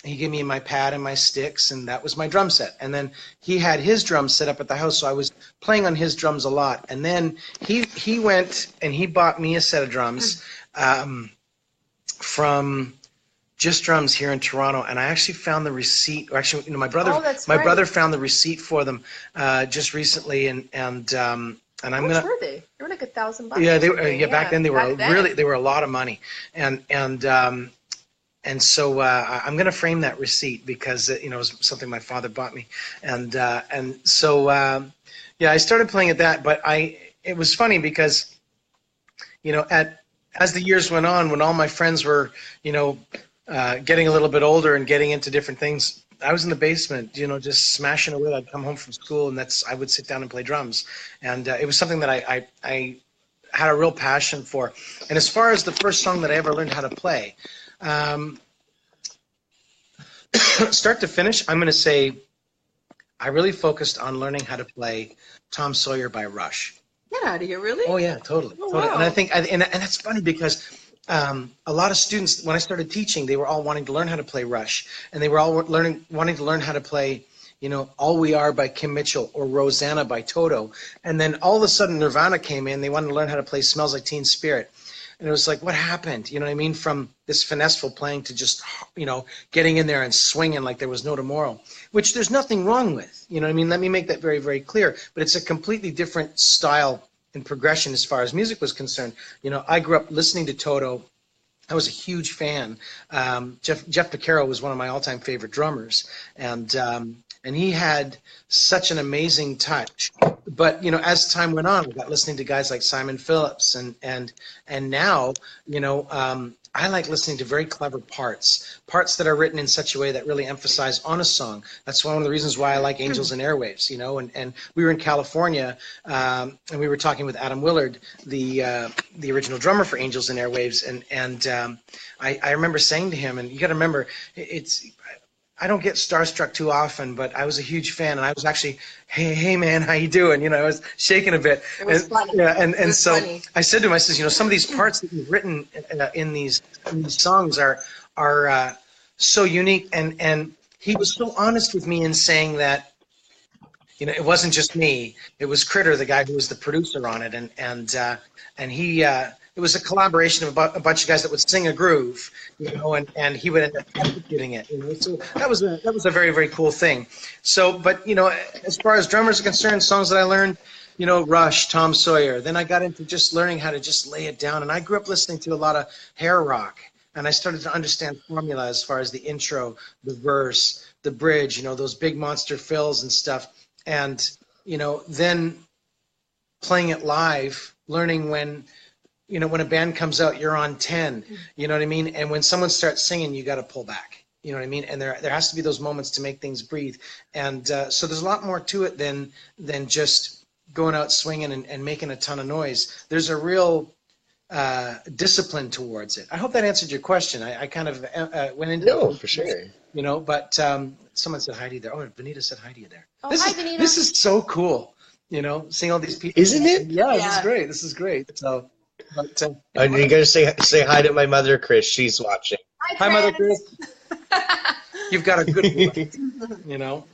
he gave me my pad and my sticks, and that was my drum set. And then he had his drums set up at the house, so I was playing on his drums a lot. And then he went and he bought me a set of drums from Just Drums here in Toronto, and I actually found the receipt. Or actually, my brother found the receipt for them just recently, and I'm How much were they? They were like $1,000. Yeah, they were. Back then they were a lot of money, and so I'm going to frame that receipt because it was something my father bought me, and so I started playing at that. But it was funny because as the years went on, when all my friends were getting a little bit older and getting into different things, I was in the basement, just smashing away. I'd come home from school, and I would sit down and play drums, and it was something that I had a real passion for. And as far as the first song that I ever learned how to play, start to finish, I'm going to say I really focused on learning how to play Tom Sawyer by Rush. Get out of here, really? Oh yeah, totally. Oh, totally. wow. And I think, and that's funny because a lot of students, when I started teaching, they were all wanting to learn how to play Rush, and they were all wanting to learn how to play, All We Are by Kim Mitchell or Rosanna by Toto. And then all of a sudden Nirvana came in. They wanted to learn how to play Smells Like Teen Spirit. And it was like, what happened? You know what I mean? From this finesseful playing to just, getting in there and swinging like there was no tomorrow, which there's nothing wrong with. You know what I mean? Let me make that very, very clear. But it's a completely different style and progression as far as music was concerned. I grew up listening to Toto. I was a huge fan. Jeff Beccaro was one of my all-time favorite drummers, and he had such an amazing touch. But as time went on, we got listening to guys like Simon Phillips, and now I like listening to very clever parts that are written in such a way that really emphasize on a song. That's one of the reasons why I like Angels and Airwaves, and we were in California, and we were talking with Adam Willard, the original drummer for Angels and Airwaves, and I remember saying to him, and you got to remember, I don't get starstruck too often, but I was a huge fan, and I was actually, hey man, how you doing? I was shaking a bit. It was funny. Yeah, and so funny. I said to him, I said, some of these parts that you've written in these songs are so unique, and he was so honest with me in saying that, it wasn't just me. It was Critter, the guy who was the producer on it, and he. It was a collaboration of a bunch of guys that would sing a groove, and he would end up executing it. So that was a very, very cool thing. So, but as far as drummers are concerned, songs that I learned, Rush, Tom Sawyer. Then I got into just learning how to just lay it down, and I grew up listening to a lot of hair rock, and I started to understand formula as far as the intro, the verse, the bridge, those big monster fills and stuff, and then playing it live, learning when a band comes out, you're on 10, you know what I mean? And when someone starts singing, you got to pull back. You know what I mean? And there has to be those moments to make things breathe. And so there's a lot more to it than just going out swinging and making a ton of noise. There's a real discipline towards it. I hope that answered your question. I kind of went into No, for sure. You know, but someone said hi to you there. Oh, Benita said hi to you there. Oh, Hi, Benita. This is so cool. You know, seeing all these people. Isn't it? Yeah, Yeah. This is great. This is great. So, but, And you gotta say hi to my mother, Chris. She's watching. hi, Mother Chris. You've got a good one, you know.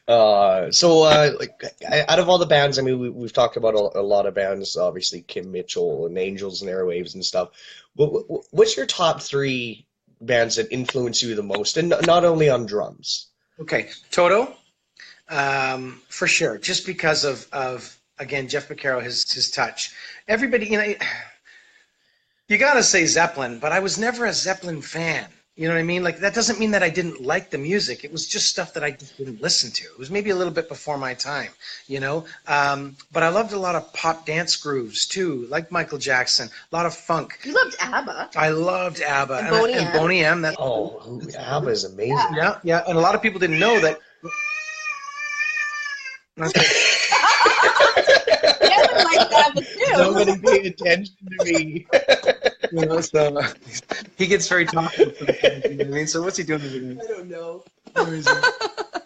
Like out of all the bands, I mean, we've talked about a lot of bands, obviously Kim Mitchell and Angels and Airwaves and stuff. What's your top 3 bands that influence you the most, and not only on drums? Okay, Toto, for sure, just because of again Jeff Beccaro, his touch. Everybody, you know, you gotta say Zeppelin, but I was never a Zeppelin fan. You know what I mean? Like, that doesn't mean that I didn't like the music. It was just stuff that I just didn't listen to. It was maybe a little bit before my time, you know? But I loved a lot of pop dance grooves, too, like Michael Jackson, a lot of funk. You loved ABBA. I loved ABBA. And Boney M. Boney M. That, Oh, ABBA is amazing. yeah. And a lot of people didn't know that. Kevin liked ABBA too. Nobody pay attention to me. You know, so he gets very talkative sometimes, you know what I mean? So what's he doing over there? I don't know. Where is he?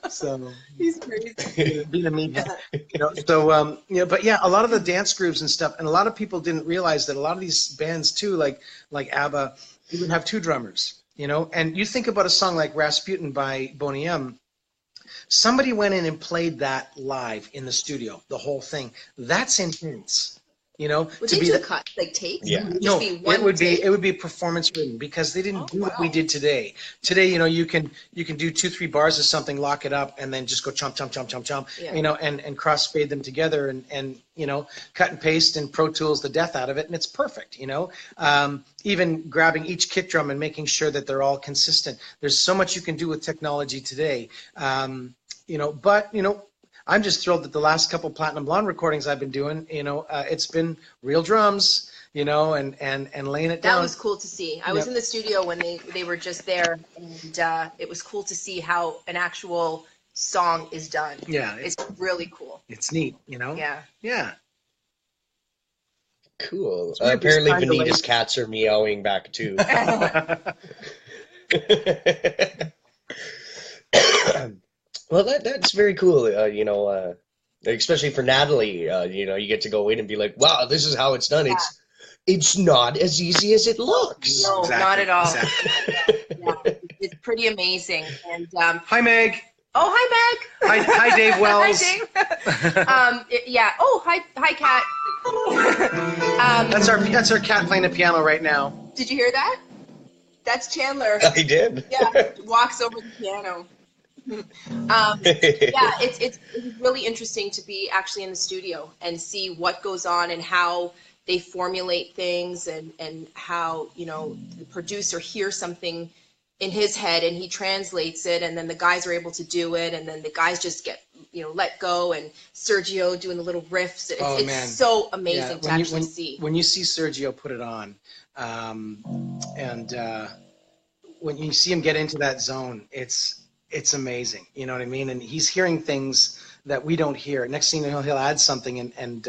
So He's crazy. being a meathead, you know. So you know, but yeah, a lot of the dance grooves and stuff, and a lot of people didn't realize that a lot of these bands too, like ABBA, they would have 2 drummers, you know. And you think about a song like Rasputin by Boney M. Somebody went in and played that live in the studio, the whole thing. That's intense. You know, Would to they be do the, cut like takes? Yeah. Would it no, just be one it would take? be performance written, because they didn't do what we wow. did today. Today, you know, you can do 2-3 bars of something, lock it up, and then just go chomp chomp chomp chomp chomp, Yeah. you know, and cross fade them together, and you know, cut and paste and Pro Tools the death out of it, and it's perfect. You know, even grabbing each kick drum and making sure that they're all consistent. There's so much you can do with technology today. You know, but you know, I'm just thrilled that the last couple Platinum Blonde recordings I've been doing, you know, it's been real drums, you know, and laying it down. That was cool to see. I was Yep. in the studio when they were just there, and it was cool to see how an actual song is done. Yeah, It's really cool. it's neat, you know. Yeah. Yeah. Cool. weird, this Apparently, kind of Benita's like- cats are meowing back too. Well, that's very cool. You know, especially for Natalie. You know, you get to go in and be like, "Wow, this is how it's done." Yeah. It's not as easy as it looks. No, Exactly, not at all. exactly. Yeah, it's pretty amazing. And Hi, Meg. oh, hi, Meg. Hi, Dave Wells. Hi, Dave. Yeah. Oh, hi, Kat. That's our cat playing the piano right now. Did you hear that? That's Chandler. I did. Yeah, walks over the piano. Yeah, it's really interesting to be actually in the studio and see what goes on and how they formulate things, and how, you know, the producer hears something in his head and he translates it, and then the guys are able to do it, and then the guys just get, you know, let go, and Sergio doing the little riffs. It's Man. so amazing to actually see. When you see Sergio put it on, and when you see him get into that zone, it's amazing. You know what I mean? And he's hearing things that we don't hear. Next thing you know, he'll add something, and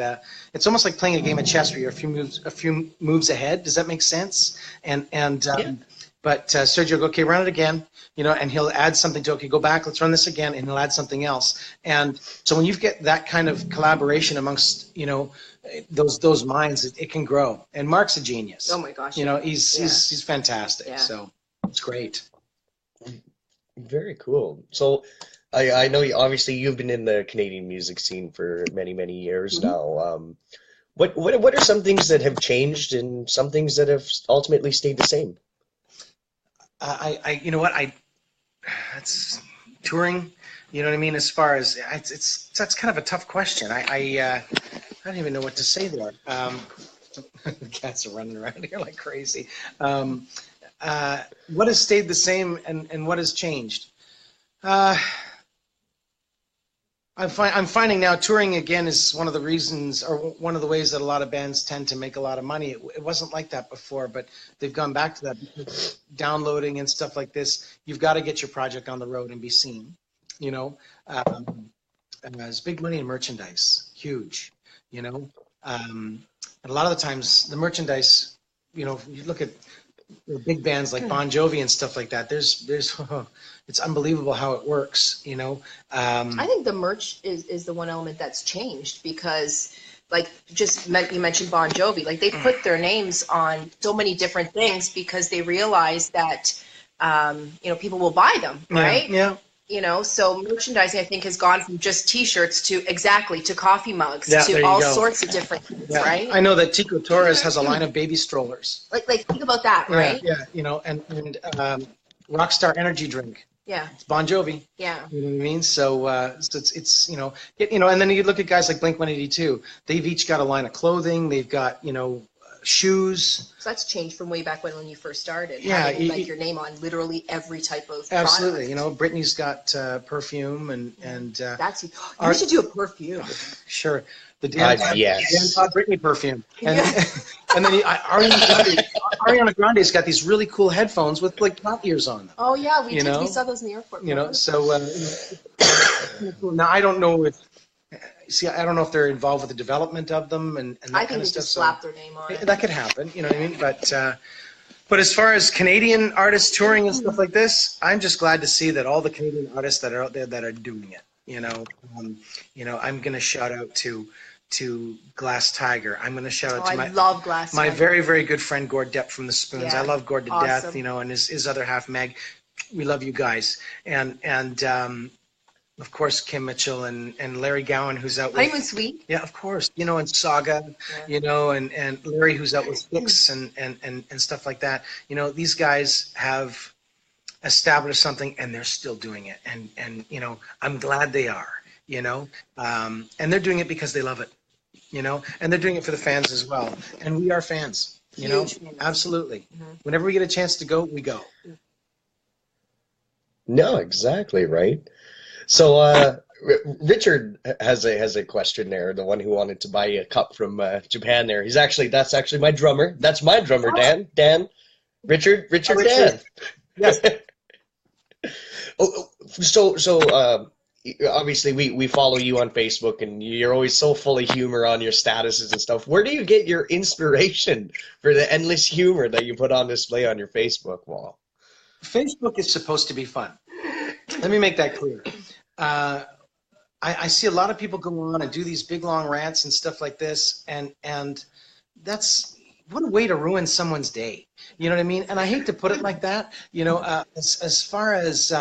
it's almost like playing a game of chess where you're a few moves ahead. Does that make sense? But Sergio will go, okay, run it again, you know, and he'll add something to, okay, go back, let's run this again, and he'll add something else. And so when you get that kind of collaboration amongst, you know, those minds, it can grow. And Mark's a genius. Oh my gosh. You know, he's fantastic. Yeah. So it's great. Very cool. So I know obviously you've been in the Canadian music scene for many years now. What are some things that have changed and some things that have ultimately stayed the same? You know what, it's touring, you know what I mean, as far as that's kind of a tough question. I don't even know what to say there. The cats are running around here like crazy. What has stayed the same and what has changed? I'm finding now touring again is one of the reasons, or one of the ways that a lot of bands tend to make a lot of money. It wasn't like that before, but they've gone back to that because downloading and stuff like this. You've got to get your project on the road and be seen. You know, there's big money in merchandise, huge. You know, and a lot of the times the merchandise, you know, you look at the big bands like Bon Jovi and stuff like that. There's it's unbelievable how it works, you know. I think the merch is the one element that's changed because, like, you mentioned Bon Jovi, like they put their names on so many different things because they realize that, you know, people will buy them, right? Yeah. You know, so merchandising, I think, has gone from just T-shirts to coffee mugs Yeah, to all sorts of different things, right? I know that Tico Torres has a line of baby strollers. Like think about that, right? Yeah, you know, and Rockstar Energy Drink. Yeah. It's Bon Jovi. Yeah. You know what I mean? So, so it's you know, and then you look at guys like Blink-182. They've each got a line of clothing. They've got, you know, shoes. So that's changed from way back when you first started. Yeah, having, like, your name on literally every type of absolutely. product. You know, Britney's got that's you should do a perfume. Sure. The Dan Todd Britney perfume. And and then Ariana Grande's got these really cool headphones with like cat ears on them. Oh yeah, we saw those in the airport. You know, so now I don't know if I don't know if they're involved with the development of them and that I kind of think they stuff. just slap their name on it. That could happen, you know what I mean? But as far as Canadian artists touring and stuff like this, I'm just glad to see that all the Canadian artists that are out there that are doing it. You know, I'm gonna shout out to Glass Tiger. I'm gonna shout out to I love Glass my Tiger. very, very good friend Gord Depp from the Spoons. Yeah, I love Gord to awesome. death, you know, and his other half Meg. We love you guys. And of course, Kim Mitchell and Larry Gowan, who's out with Honeymoon Suite. Yeah, of course. You know, and Saga, you know, and Larry, who's out with Fix and stuff like that. You know, these guys have established something and they're still doing it. And you know, I'm glad they are, you know. And they're doing it because they love it, you know, and they're doing it for the fans as well. And we are fans, you know, absolutely. Whenever we get a chance to go, we go. No, exactly right. So Richard has a question there. The one who wanted to buy a cup from Japan. There, that's actually my drummer. That's my drummer, Dan. Richard, Dan. Yes. So obviously we follow you on Facebook, and you're always so full of humor on your statuses and stuff. Where do you get your inspiration for the endless humor that you put on display on your Facebook wall? Facebook is supposed to be fun. Let me make that clear. I see a lot of people go on and do these big long rants and stuff like this, and that's what a way to ruin someone's day. You know what I mean? And I hate to put it like that. You know, as far as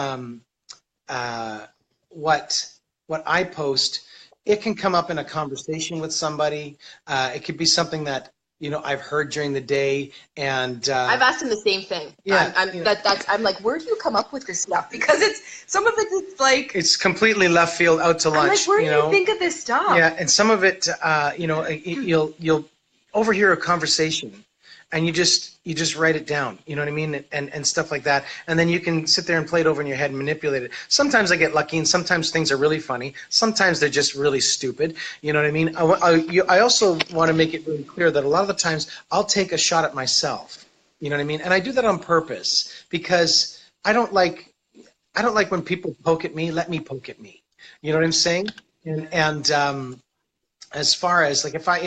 what I post, it can come up in a conversation with somebody. It could be something that, you know, I've heard during the day, and I've asked him the same thing. Yeah, I'm like, where do you come up with this stuff? Because some of it's like it's completely left field, out to lunch. I'm like, where do you you think of this stuff? Yeah, and some of it, you know, you'll overhear a conversation, and you just write it down. You know what I mean, and stuff like that, and then you can sit there and play it over in your head and manipulate it. Sometimes I get lucky, and sometimes things are really funny. Sometimes they're just really stupid. You know what I mean? I also want to make it really clear that a lot of the times I'll take a shot at myself. You know what I mean? And I do that on purpose because I don't like when people poke at me. Let me poke at me. You know what I'm saying? And as far as like, if I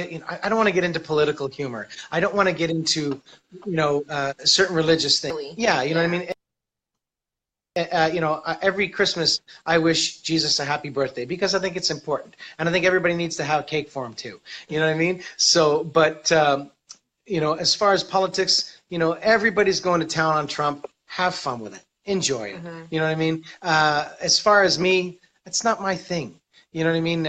don't want to get into political humor. I don't want to get into, you know, certain religious things. Yeah, you know what I mean? You know, every Christmas I wish Jesus a happy birthday because I think it's important, and I think everybody needs to have cake for him too. You know what I mean? So, but you know, as far as politics, you know, everybody's going to town on Trump. Have fun with it. Enjoy it. You know what I mean? As far as me, it's not my thing. You know what I mean?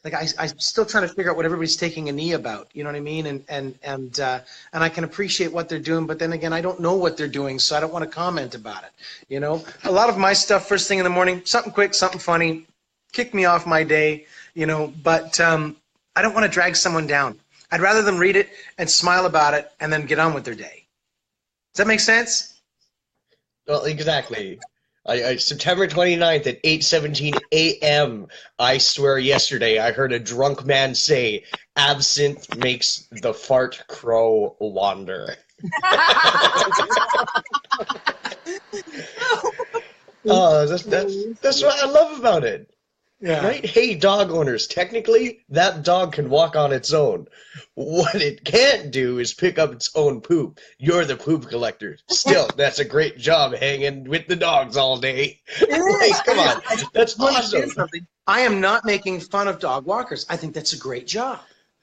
Like I'm still trying to figure out what everybody's taking a knee about, you know what I mean? And I can appreciate what they're doing, but then again, I don't know what they're doing, so I don't want to comment about it. You know, a lot of my stuff first thing in the morning, something quick, something funny, kick me off my day, you know. But I don't want to drag someone down. I'd rather them read it and smile about it and then get on with their day. Does that make sense? Well, exactly. September 29th at 8:17 a.m. I swear yesterday I heard a drunk man say, absinthe makes the fart crow wander. Oh, that's what I love about it. Yeah. Right? Hey, dog owners, technically, that dog can walk on its own. What it can't do is pick up its own poop. You're the poop collector. Still, that's a great job hanging with the dogs all day. Like, come on. That's awesome. I am not making fun of dog walkers. I think that's a great job.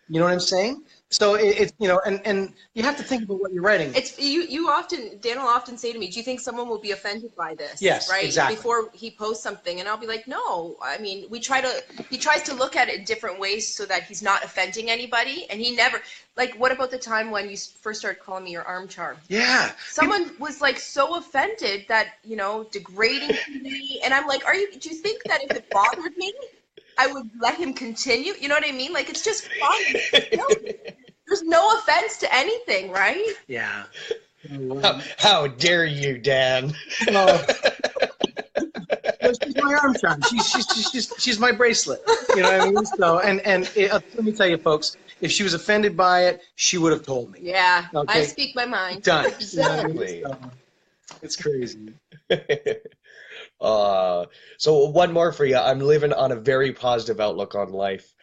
You know what I'm saying? So it's, you know, and you have to think about what you're writing. It's you often, Dan will often say to me, do you think someone will be offended by this? Yes, right? exactly. Before he posts something, and I'll be like, no. I mean, he tries to look at it in different ways so that he's not offending anybody, and he never, like, what about the time when you first started calling me your Armcharm? Yeah. Someone was like so offended that, you know, degrading to me, and I'm like, do you think that if it bothered me, I would let him continue? You know what I mean? Like, it's just fun. There's no offense to anything, right? Yeah. How dare you, Dan? Well, she's my arm charm. She's my bracelet. You know what I mean? So, let me tell you, folks, if she was offended by it, she would have told me. Yeah, okay? I speak my mind. Done. Exactly. It's crazy. So one more for you. I'm living on a very positive outlook on life.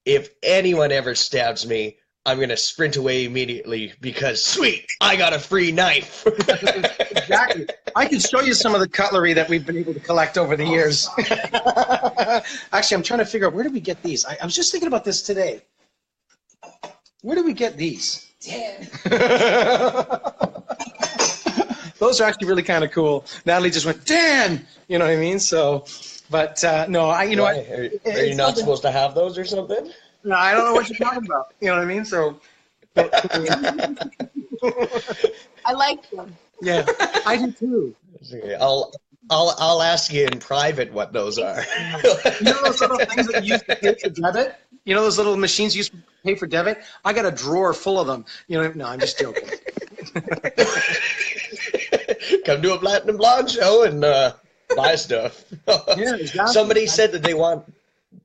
If anyone ever stabs me, I'm going to sprint away immediately because, sweet, I got a free knife. Exactly. I can show you some of the cutlery that we've been able to collect over the years. Actually, I'm trying to figure out, where did we get these? I was just thinking about this today. Where did we get these? Yeah. Those are actually really kind of cool. Natalie just went, Dan! You know what I mean? So, but no, you know what? Are you not supposed to have those or something? No, I don't know what you're talking about. You know what I mean? So, I like them. yeah, I do too. I'll ask you in private what those are. You know those little things that you use to pay for debit? You know those little machines you use to pay for debit? I got a drawer full of them. You know, no, I'm just joking. Come to a Platinum Blonde show and buy stuff. Yeah, exactly. Somebody said that they want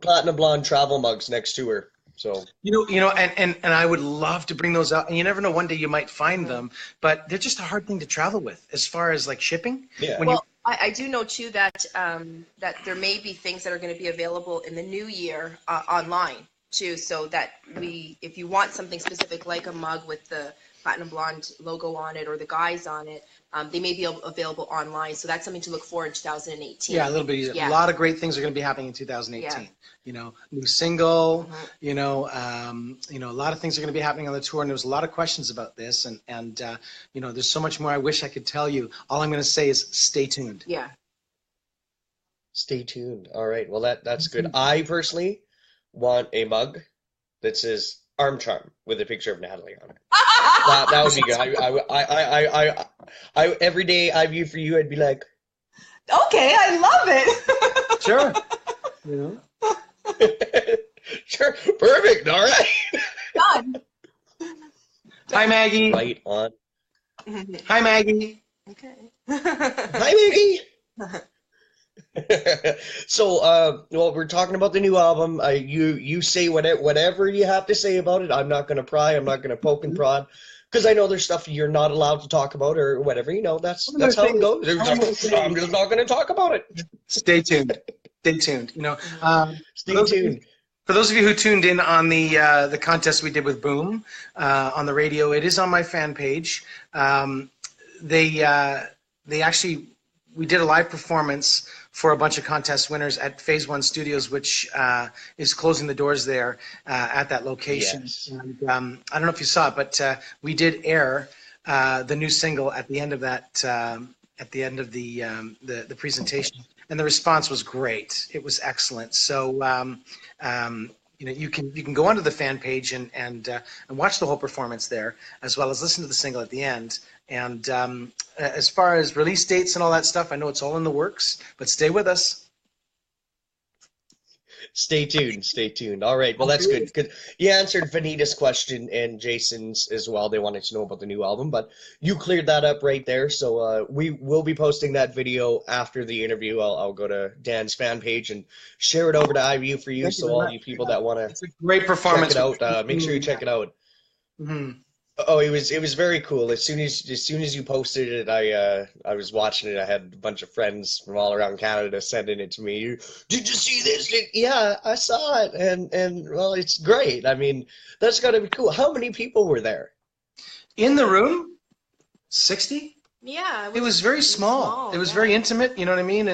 Platinum Blonde travel mugs next to her. So you know, and I would love to bring those out. And you never know, one day you might find them, but they're just a hard thing to travel with as far as like shipping. Yeah. Well, I do know too that that there may be things that are going to be available in the new year online too, so that if you want something specific like a mug with the Platinum Blonde logo on it or the guys on it, they may be available online. So that's something to look for in 2018. Yeah, a little bit easier. Yeah. A lot of great things are going to be happening in 2018. Yeah. You know, new single. You know, a lot of things are going to be happening on the tour, and there's a lot of questions about this, and you know, there's so much more I wish I could tell you. All I'm going to say is stay tuned. Yeah. Stay tuned. All right. Well, that's good. I personally want a mug that says Armcharm with a picture of Natalie on it. That would be good. I every day IVIEW4U, I'd be like, Okay, I love it. Sure. You know. sure, perfect. All right. Done. Hi, Maggie. Right on. Hi, Maggie. Okay. Hi, Maggie. So, well, we're talking about the new album. You say whatever you have to say about it. I'm not going to pry. I'm not going to poke and prod, because I know there's stuff you're not allowed to talk about or whatever. You know, that's how it goes. I'm just not going to talk about it. Stay tuned. Stay tuned. You know, Stay tuned. For those of you who tuned in on the contest we did with Boom on the radio, it is on my fan page. They actually, we did a live performance for a bunch of contest winners at Phase One Studios, which is closing the doors there at that location. Yes. And I don't know if you saw it, but we did air the new single at the end of that, at the end of the presentation, and the response was great. It was excellent. So you know, you can go onto the fan page and watch the whole performance there, as well as listen to the single at the end. And as far as release dates and all that stuff, I know it's all in the works, but stay with us. Stay tuned. Stay tuned. All right. Well, that's good. Good. You answered Vanita's question and Jason's as well. They wanted to know about the new album, but you cleared that up right there. So we will be posting that video after the interview. I'll go to Dan's fan page and share it over to IVIEW4U. So all you people that want to it's a great performance. check it out, make sure you check it out. Mm-hmm. Oh, it was very cool. As soon as you posted it, I was watching it. I had a bunch of friends from all around Canada sending it to me. Did you see this? Yeah, I saw it, and well, it's great. I mean, that's got to be cool. How many people were there? In the room, 60. Yeah, it was very small. It was very intimate. You know what I mean?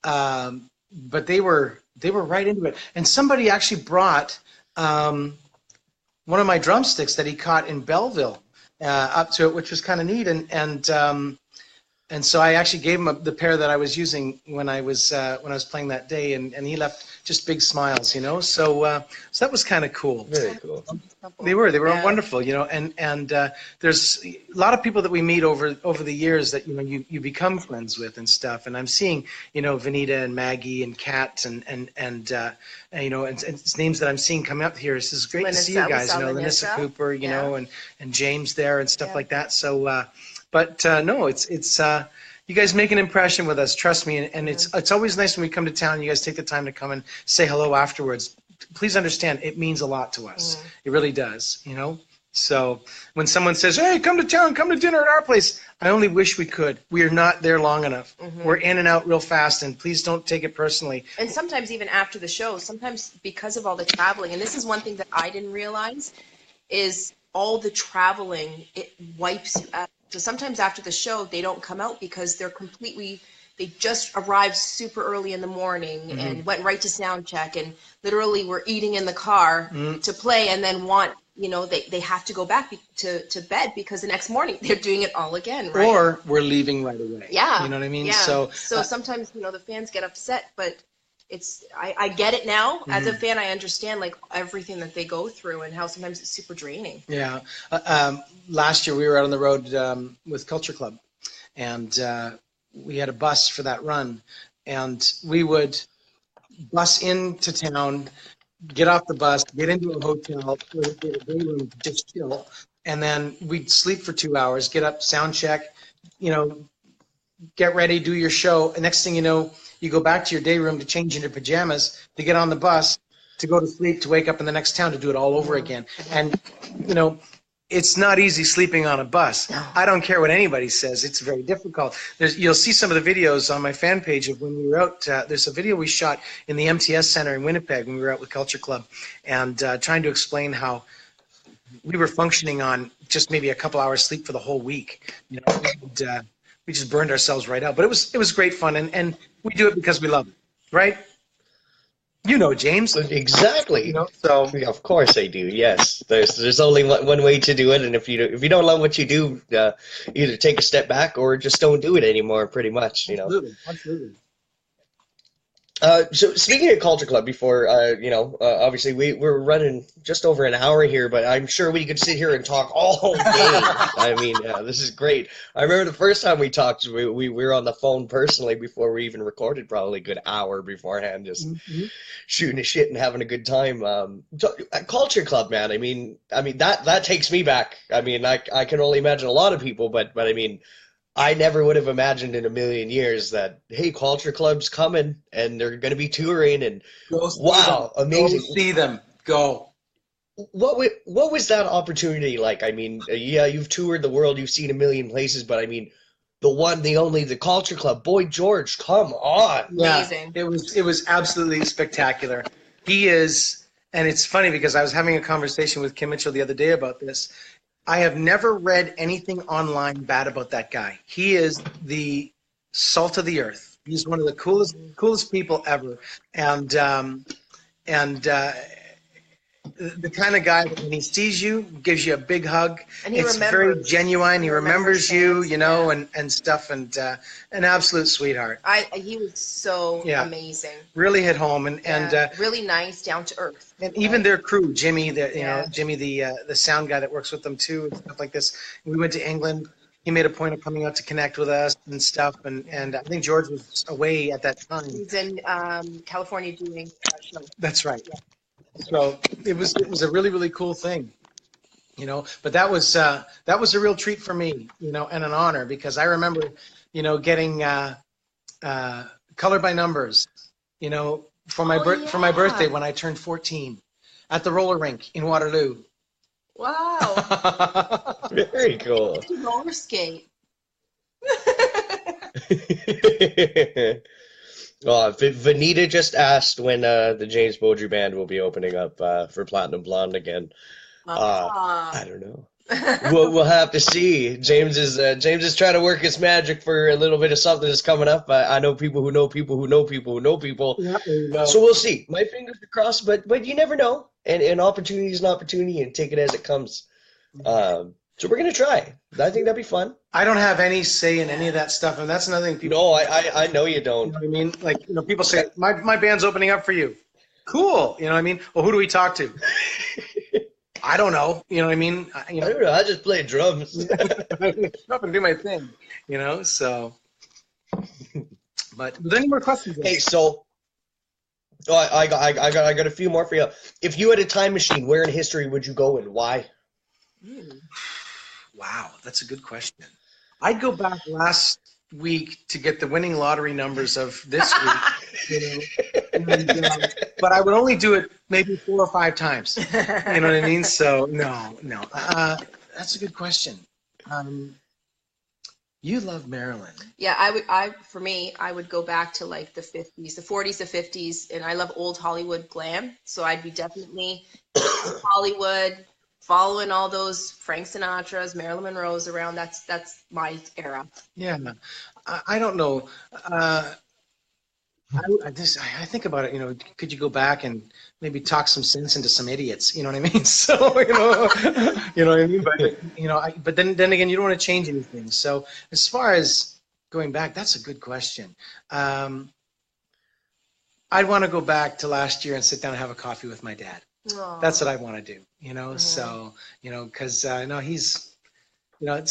But they were right into it. And somebody actually brought one of my drumsticks that he caught in Belleville up to it, which was kind of neat. And so I actually gave him the pair that I was using when I was playing that day, and he left just big smiles, you know. So that was kind of cool. Very cool. They were wonderful, you know. And there's a lot of people that we meet over the years that you become friends with and stuff. And I'm seeing Vanita and Maggie and Kat and it's names that I'm seeing coming up here. This is great to see you guys. Lanissa Cooper, and James there and stuff like that. So. No, it's you guys make an impression with us. Trust me, and it's always nice when we come to town. You guys take the time to come and say hello afterwards. Please understand, it means a lot to us. It really does, you know. So when someone says, "Hey, come to town, come to dinner at our place," I only wish we could. We are not there long enough. We're in and out real fast, and please don't take it personally. And sometimes even after the show, sometimes because of all the traveling, and this is one thing that I didn't realize, is all the traveling, it wipes you out. So sometimes after the show, they don't come out because they just arrived super early in the morning and went right to sound check and literally were eating in the car to play and then they have to go back to bed because the next morning they're doing it all again, right? Or we're leaving right away. Yeah. You know what I mean? Yeah. So sometimes, the fans get upset, but I get it now. As a fan, I understand like everything that they go through and how sometimes it's super draining. Yeah. Last year we were out on the road with Culture Club, and we had a bus for that run, and we would bus into town, get off the bus, get into a hotel, get a day room, just chill, and then we'd sleep for 2 hours, get up, sound check, get ready, do your show, and next thing you know, you go back to your day room to change into pajamas, to get on the bus, to go to sleep, to wake up in the next town, to do it all over again. And, it's not easy sleeping on a bus. No. I don't care what anybody says. It's very difficult. You'll see some of the videos on my fan page of when we were out. There's a video we shot in the MTS Center in Winnipeg when we were out with Culture Club, and trying to explain how we were functioning on just maybe a couple hours sleep for the whole week. We just burned ourselves right out. But it was great fun, and we do it because we love it, right? James. Exactly. So of course I do. Yes. There's only one way to do it, and if you don't love what you do, either take a step back or just don't do it anymore. Pretty much. Absolutely. So speaking of Culture Club, before obviously we're running just over an hour here, but I'm sure we could sit here and talk all day. I mean, this is great. I remember the first time we talked, we were on the phone personally before we even recorded, probably a good hour beforehand, just shooting a shit and having a good time. Culture Club, man. I mean that takes me back. I mean, I can only imagine a lot of people, but I mean, I never would have imagined in a million years that, hey, Culture Club's coming and they're going to be touring and wow, amazing. Go see them. Go. What was that opportunity like? I mean, yeah, you've toured the world, you've seen a million places, but I mean, the one, the only, the Culture Club, Boy George, come on. Yeah, amazing. It was absolutely spectacular. He is, and it's funny because I was having a conversation with Kim Mitchell the other day about this. I have never read anything online bad about that guy. He is the salt of the earth. He's one of the coolest people ever, and the kind of guy that when he sees you, gives you a big hug. And it's very genuine. He remembers you, and stuff, and an absolute sweetheart. He was so amazing. Really hit home, and really nice, down to earth. And even their crew, Jimmy, Jimmy, the sound guy that works with them too, and stuff like this. We went to England. he made a point of coming out to connect with us and stuff. And I think George was away at that time. He's in California doing a show. That's right. Yeah. So it was a really, really cool thing, you know. But that was a real treat for me, you know, and an honor, because I remember, you know, getting color by numbers, you know, for my birthday when I turned 14 at the roller rink in Waterloo. Wow. Very cool. Roller skate. Vanita just asked when the James Beaudry Band will be opening up for Platinum Blonde again. I don't know. We'll have to see. James is trying to work his magic for a little bit of something that's coming up. I know people who know people who know people who know people. Yeah, so we'll see. My fingers are crossed, but you never know. And an opportunity is an opportunity, and take it as it comes. So we're gonna try. I think that'd be fun. I don't have any say in any of that stuff, and that's another thing people. No, I know you don't. You know what I mean? Like, you know, people say my band's opening up for you. Cool. You know what I mean? Well, who do we talk to? I don't know. You know what I mean? I don't know. I just play drums. Up and do my thing. You know. So, but any more questions? Hey, so. I got a few more for you. If you had a time machine, where in history would you go and why? Wow, that's a good question. I'd go back last week to get the winning lottery numbers of this week, you know, but I would only do it maybe 4 or 5 times. You know what I mean? So no. That's a good question. You love Marilyn. Yeah, I would go back to like the 50s, the 40s, the 50s, and I love old Hollywood glam. So I'd be definitely Hollywood, following all those Frank Sinatra's, Marilyn Monroe's around. That's my era. Yeah, I don't know. I think about it, you know, could you go back and maybe talk some sense into some idiots, you know what I mean? So, you know what I mean? But, you know, but then again, you don't want to change anything. So as far as going back, that's a good question. I'd want to go back to last year and sit down and have a coffee with my dad. Aww. That's what I want to do, you know? Mm-hmm. So, you know, because, no, he's, you know,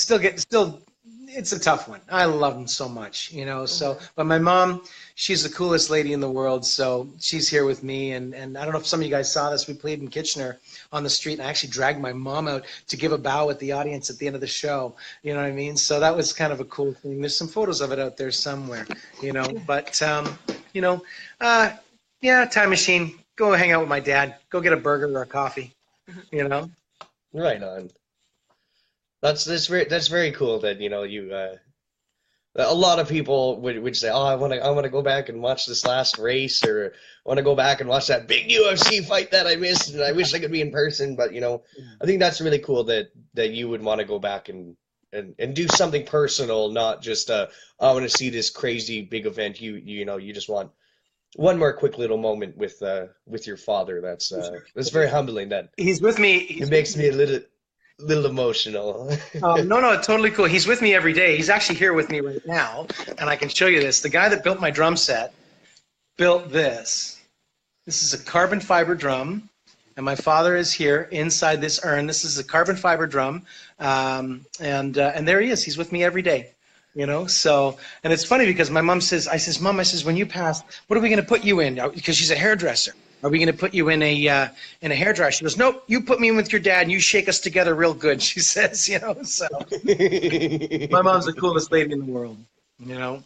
it's a tough one. I love him so much, you know. So, but my mom, she's the coolest lady in the world. So she's here with me, and I don't know if some of you guys saw this. We played in Kitchener on the street, and I actually dragged my mom out to give a bow at the audience at the end of the show. You know what I mean? So that was kind of a cool thing. There's some photos of it out there somewhere, you know. But you know, yeah, time machine. Go hang out with my dad. Go get a burger or a coffee. You know. Right on. That's very cool that, you know, you a lot of people would say, oh, I want to go back and watch this last race, or I want to go back and watch that big UFC fight that I missed, and I wish I could be in person. But, you know, I think that's really cool that you would want to go back and do something personal, not just I want to see this crazy big event. You know, you just want one more quick little moment with your father. That's very humbling. That he's with me. It makes me a little emotional. No, totally cool. He's with me every day. He's actually here with me right now, and I can show you this. The guy that built my drum set built this. This is a carbon fiber drum, and my father is here inside this urn. This is a carbon fiber drum, and there he is. He's with me every day. You know, so, and it's funny because my mom says, Mom, when you pass, what are we going to put you in? Because she's a hairdresser. Are we going to put you in a hairdryer? She goes, nope, you put me in with your dad and you shake us together real good, she says, you know. So my mom's the coolest lady in the world, you know.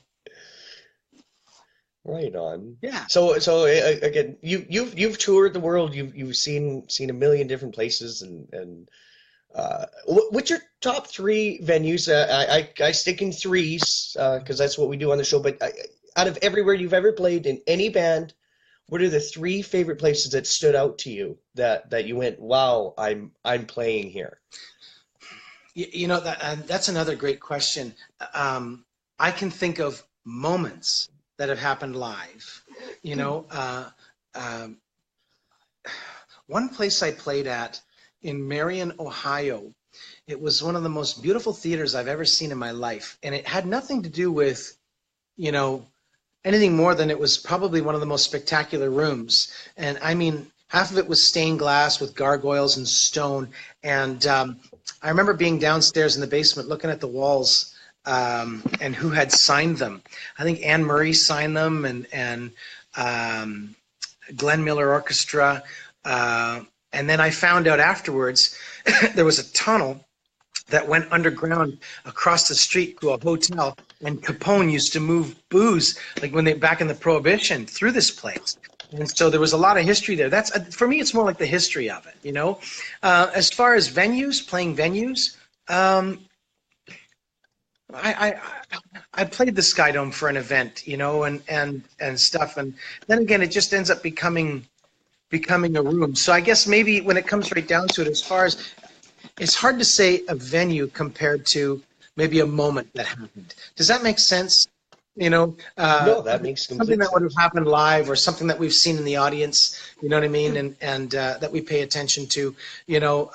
Right on. Yeah. So again, you've toured the world. You've seen a million different places, and what's your top 3 venues? I stick in 3s because that's what we do on the show. But out of everywhere you've ever played in any band, what are the 3 favorite places that stood out to you that you went, wow, I'm playing here? You know, that's another great question. I can think of moments that have happened live. You know, one place I played at in Marion, Ohio, it was one of the most beautiful theaters I've ever seen in my life. And it had nothing to do with, you know, anything more than it was probably one of the most spectacular rooms. And I mean, half of it was stained glass with gargoyles and stone. And I remember being downstairs in the basement looking at the walls and who had signed them. I think Anne Murray signed them, and Glenn Miller Orchestra. And then I found out afterwards there was a tunnel that went underground across the street to a hotel, and Capone used to move booze, like when they back in the Prohibition, through this place. And so there was a lot of history there. That's, for me, it's more like the history of it, you know. As far as venues, playing venues, I played the Sky Dome for an event, you know, and stuff, and then again, it just ends up becoming a room. So I guess maybe when it comes right down to it, as far as, it's hard to say a venue compared to maybe a moment that happened. Does that make sense? You know, no, that makes something that would have happened live, or something that we've seen in the audience. You know what I mean? And that we pay attention to. You know,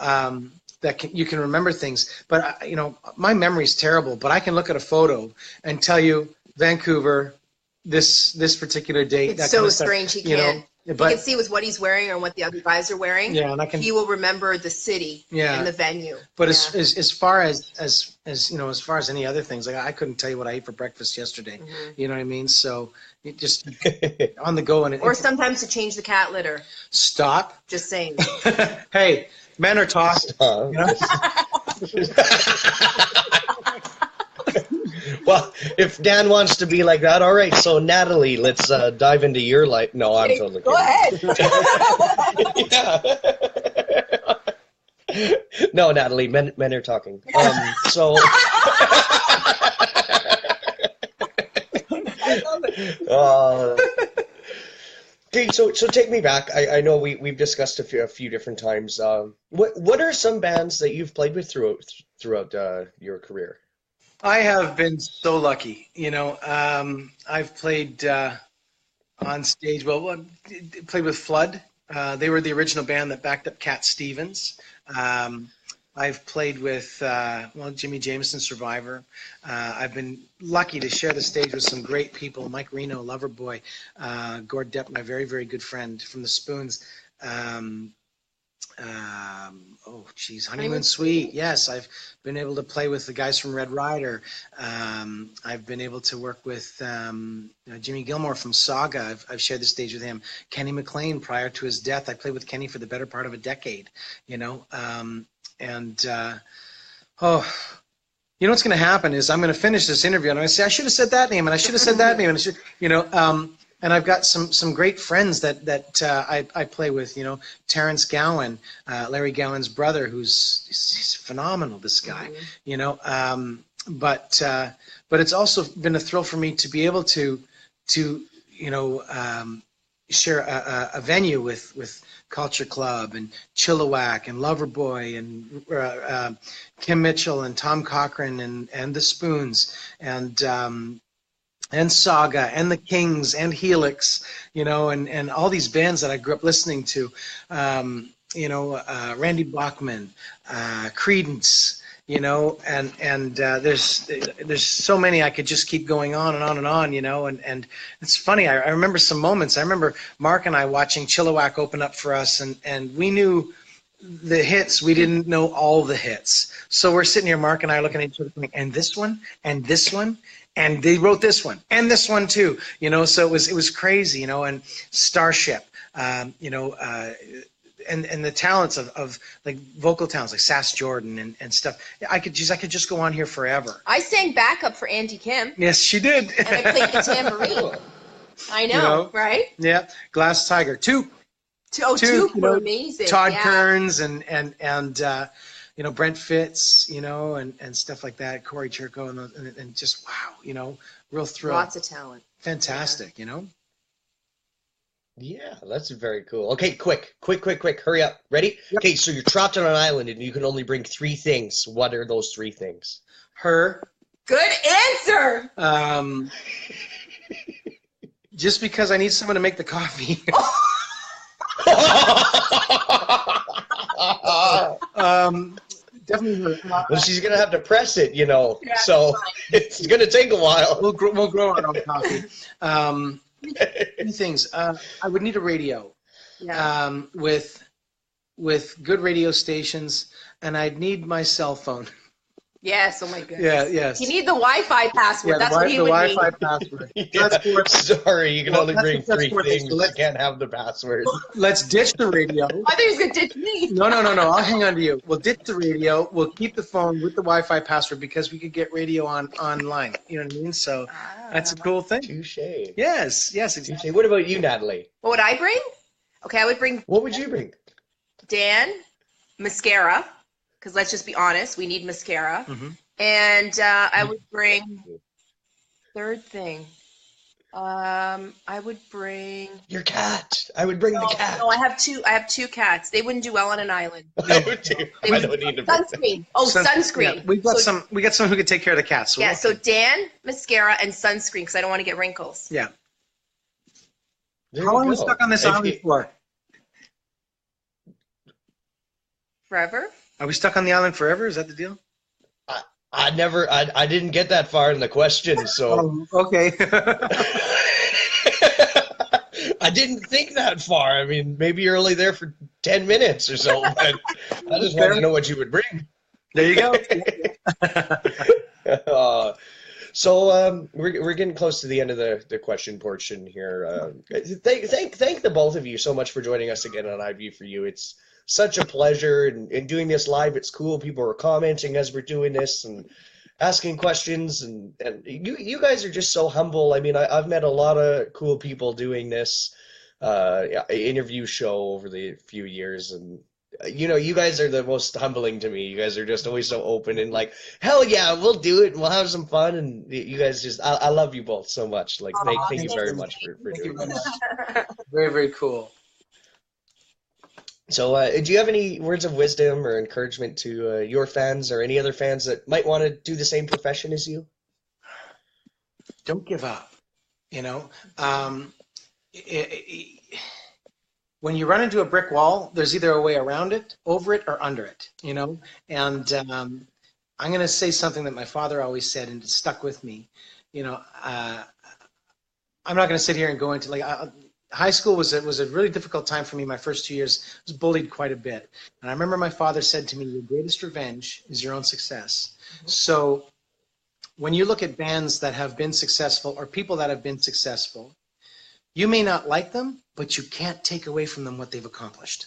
that you can remember things. But you know, my memory's terrible. But I can look at a photo and tell you Vancouver, this particular date. It's that so kind of stuff, strange. He you can. know, You but can see with what he's wearing or what the other guys are wearing. yeah, and I can. He will remember the city and the venue. But as far as you know, as far as any other things, like I couldn't tell you what I ate for breakfast yesterday. You know what I mean? So you just on the go, and or sometimes to change the cat litter. Stop. Just saying. Hey, men are tossed. You know? Well, if Dan wants to be like that, all right. So Natalie, let's dive into your life. No, I'm totally kidding. Go ahead. Yeah. No, Natalie, men are talking. So. Okay, so take me back. I know we've discussed a few different times. What are some bands that you've played with throughout your career? I have been so lucky. You know, I've played on stage. Well, played with Flood. They were the original band that backed up Cat Stevens. I've played with Jimmy Jameson, Survivor. I've been lucky to share the stage with some great people: Mike Reno, Loverboy, Gord Depp, my very, very good friend from the Spoons. Honeymoon Suite. Yes, I've been able to play with the guys from Red Rider. I've been able to work with Jimmy Gilmore from Saga. I've shared the stage with him. Kenny McLean, prior to his death, I played with Kenny for the better part of a decade. You know, you know what's going to happen is I'm going to finish this interview and I'm going to say I should have said that name and I should have said that name and I should, you know. And I've got some great friends that I play with, you know, Terrence Gowan, Larry Gowan's brother, he's phenomenal, this guy, you know. But it's also been a thrill for me to be able to you know, share a venue with Culture Club and Chilliwack and Loverboy and Kim Mitchell and Tom Cochran and the Spoons and Saga and the Kings and Helix, you know, and all these bands that I grew up listening to, you know, Randy Bachman, Creedence, you know, and there's so many. I could just keep going on and on and on, you know, and it's funny. I remember some moments. I remember Mark and I watching Chilliwack open up for us, and we knew the hits. We didn't know all the hits. So we're sitting here, Mark and I, looking at each other, going, and this one, and this one. And they wrote this one and this one too, you know. So it was crazy, you know. And Starship, you know, and the talents of like vocal talents like Sass Jordan and stuff. I could just go on here forever. I sang backup for Andy Kim. Yes, she did. And I played the tambourine. I know, you know, right? Yeah, Glass Tiger, Toop were amazing. Todd Kearns and you know, Brent Fitz, you know, and stuff like that, Corey Churko, and just, wow, you know, real thrill. Lots of talent. Fantastic, you know? Yeah, that's very cool. Okay, quick, hurry up. Ready? Yep. Okay, so you're trapped on an island and you can only bring 3 things. What are those 3 things? Her. Good answer! Just because I need someone to make the coffee. Definitely. Well, she's gonna have to press it, you know. Yeah, so it's gonna take a while. We'll grow our own coffee. 2 things. I would need a radio. Yeah. With with good radio stations, and I'd need my cell phone. Yes, oh my goodness. Yeah, yes. You need the Wi-Fi password. Yeah, That's what he the would Wi-Fi need. password. Yeah. That's for, Sorry, you can only that's bring what that's 3 for. things. So You can't have the password. let's ditch the radio. I thought he was going to ditch me. No. I'll hang on to you. We'll ditch the radio. We'll keep the phone with the Wi-Fi password because we could get radio online. You know what I mean? So that's a cool thing. Touche. Yes, exactly. Touche. What about you, Natalie? What would I bring? Okay, I would bring What would you bring? Dan, mascara, because let's just be honest, we need mascara. Mm-hmm. And I would bring, third thing, I would bring Your cat. I would bring the cat. No, I have two cats. They wouldn't do well on an island. I would too. I don't need to bring Sunscreen. Oh, sunscreen. Yeah, we got someone who could take care of the cats. So yeah, so Dan, mascara, and sunscreen because I don't want to get wrinkles. Yeah. There How long you are we go. stuck on this island for? Forever? Are we stuck on the island forever? Is that the deal? I didn't get that far in the question, so. Okay. I didn't think that far. I mean, maybe you're only there for 10 minutes or so, but I just wanted to know what you would bring. There you go. We're getting close to the end of the question portion here. Thank the both of you so much for joining us again on IVIEW4U. It's such a pleasure, and doing this live, it's cool. People are commenting as we're doing this and asking questions, and you guys are just so humble. I mean, I've met a lot of cool people doing this interview show over the few years, and you guys are the most humbling to me. You guys are just always so open and like, hell yeah, we'll do it and we'll have some fun. And you guys just, I love you both so much. Like, thank you very much for doing this. Very, very cool. So do you have any words of wisdom or encouragement to your fans or any other fans that might want to do the same profession as you? Don't give up. When you run into a brick wall, there's either a way around it, over it, or under it, And I'm going to say something that my father always said, and it stuck with me. I'm not going to sit here and go into high school was a really difficult time for me. My first 2 years, I was bullied quite a bit. And I remember my father said to me, your greatest revenge is your own success. Mm-hmm. So when you look at bands that have been successful or people that have been successful, you may not like them, but you can't take away from them what they've accomplished.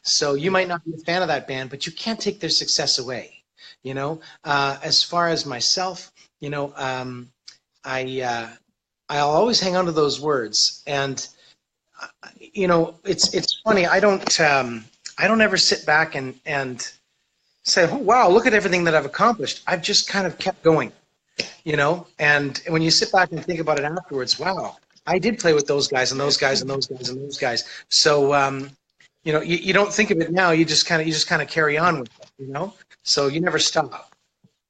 So you might not be a fan of that band, but you can't take their success away. As far as myself, I'll always hang on to those words, and it's funny. I don't ever sit back and say, oh, wow, look at everything that I've accomplished. I've just kind of kept going, And when you sit back and think about it afterwards, wow, I did play with those guys and those guys and those guys and those guys. So you don't think of it now. You just kind of carry on with it, So you never stop.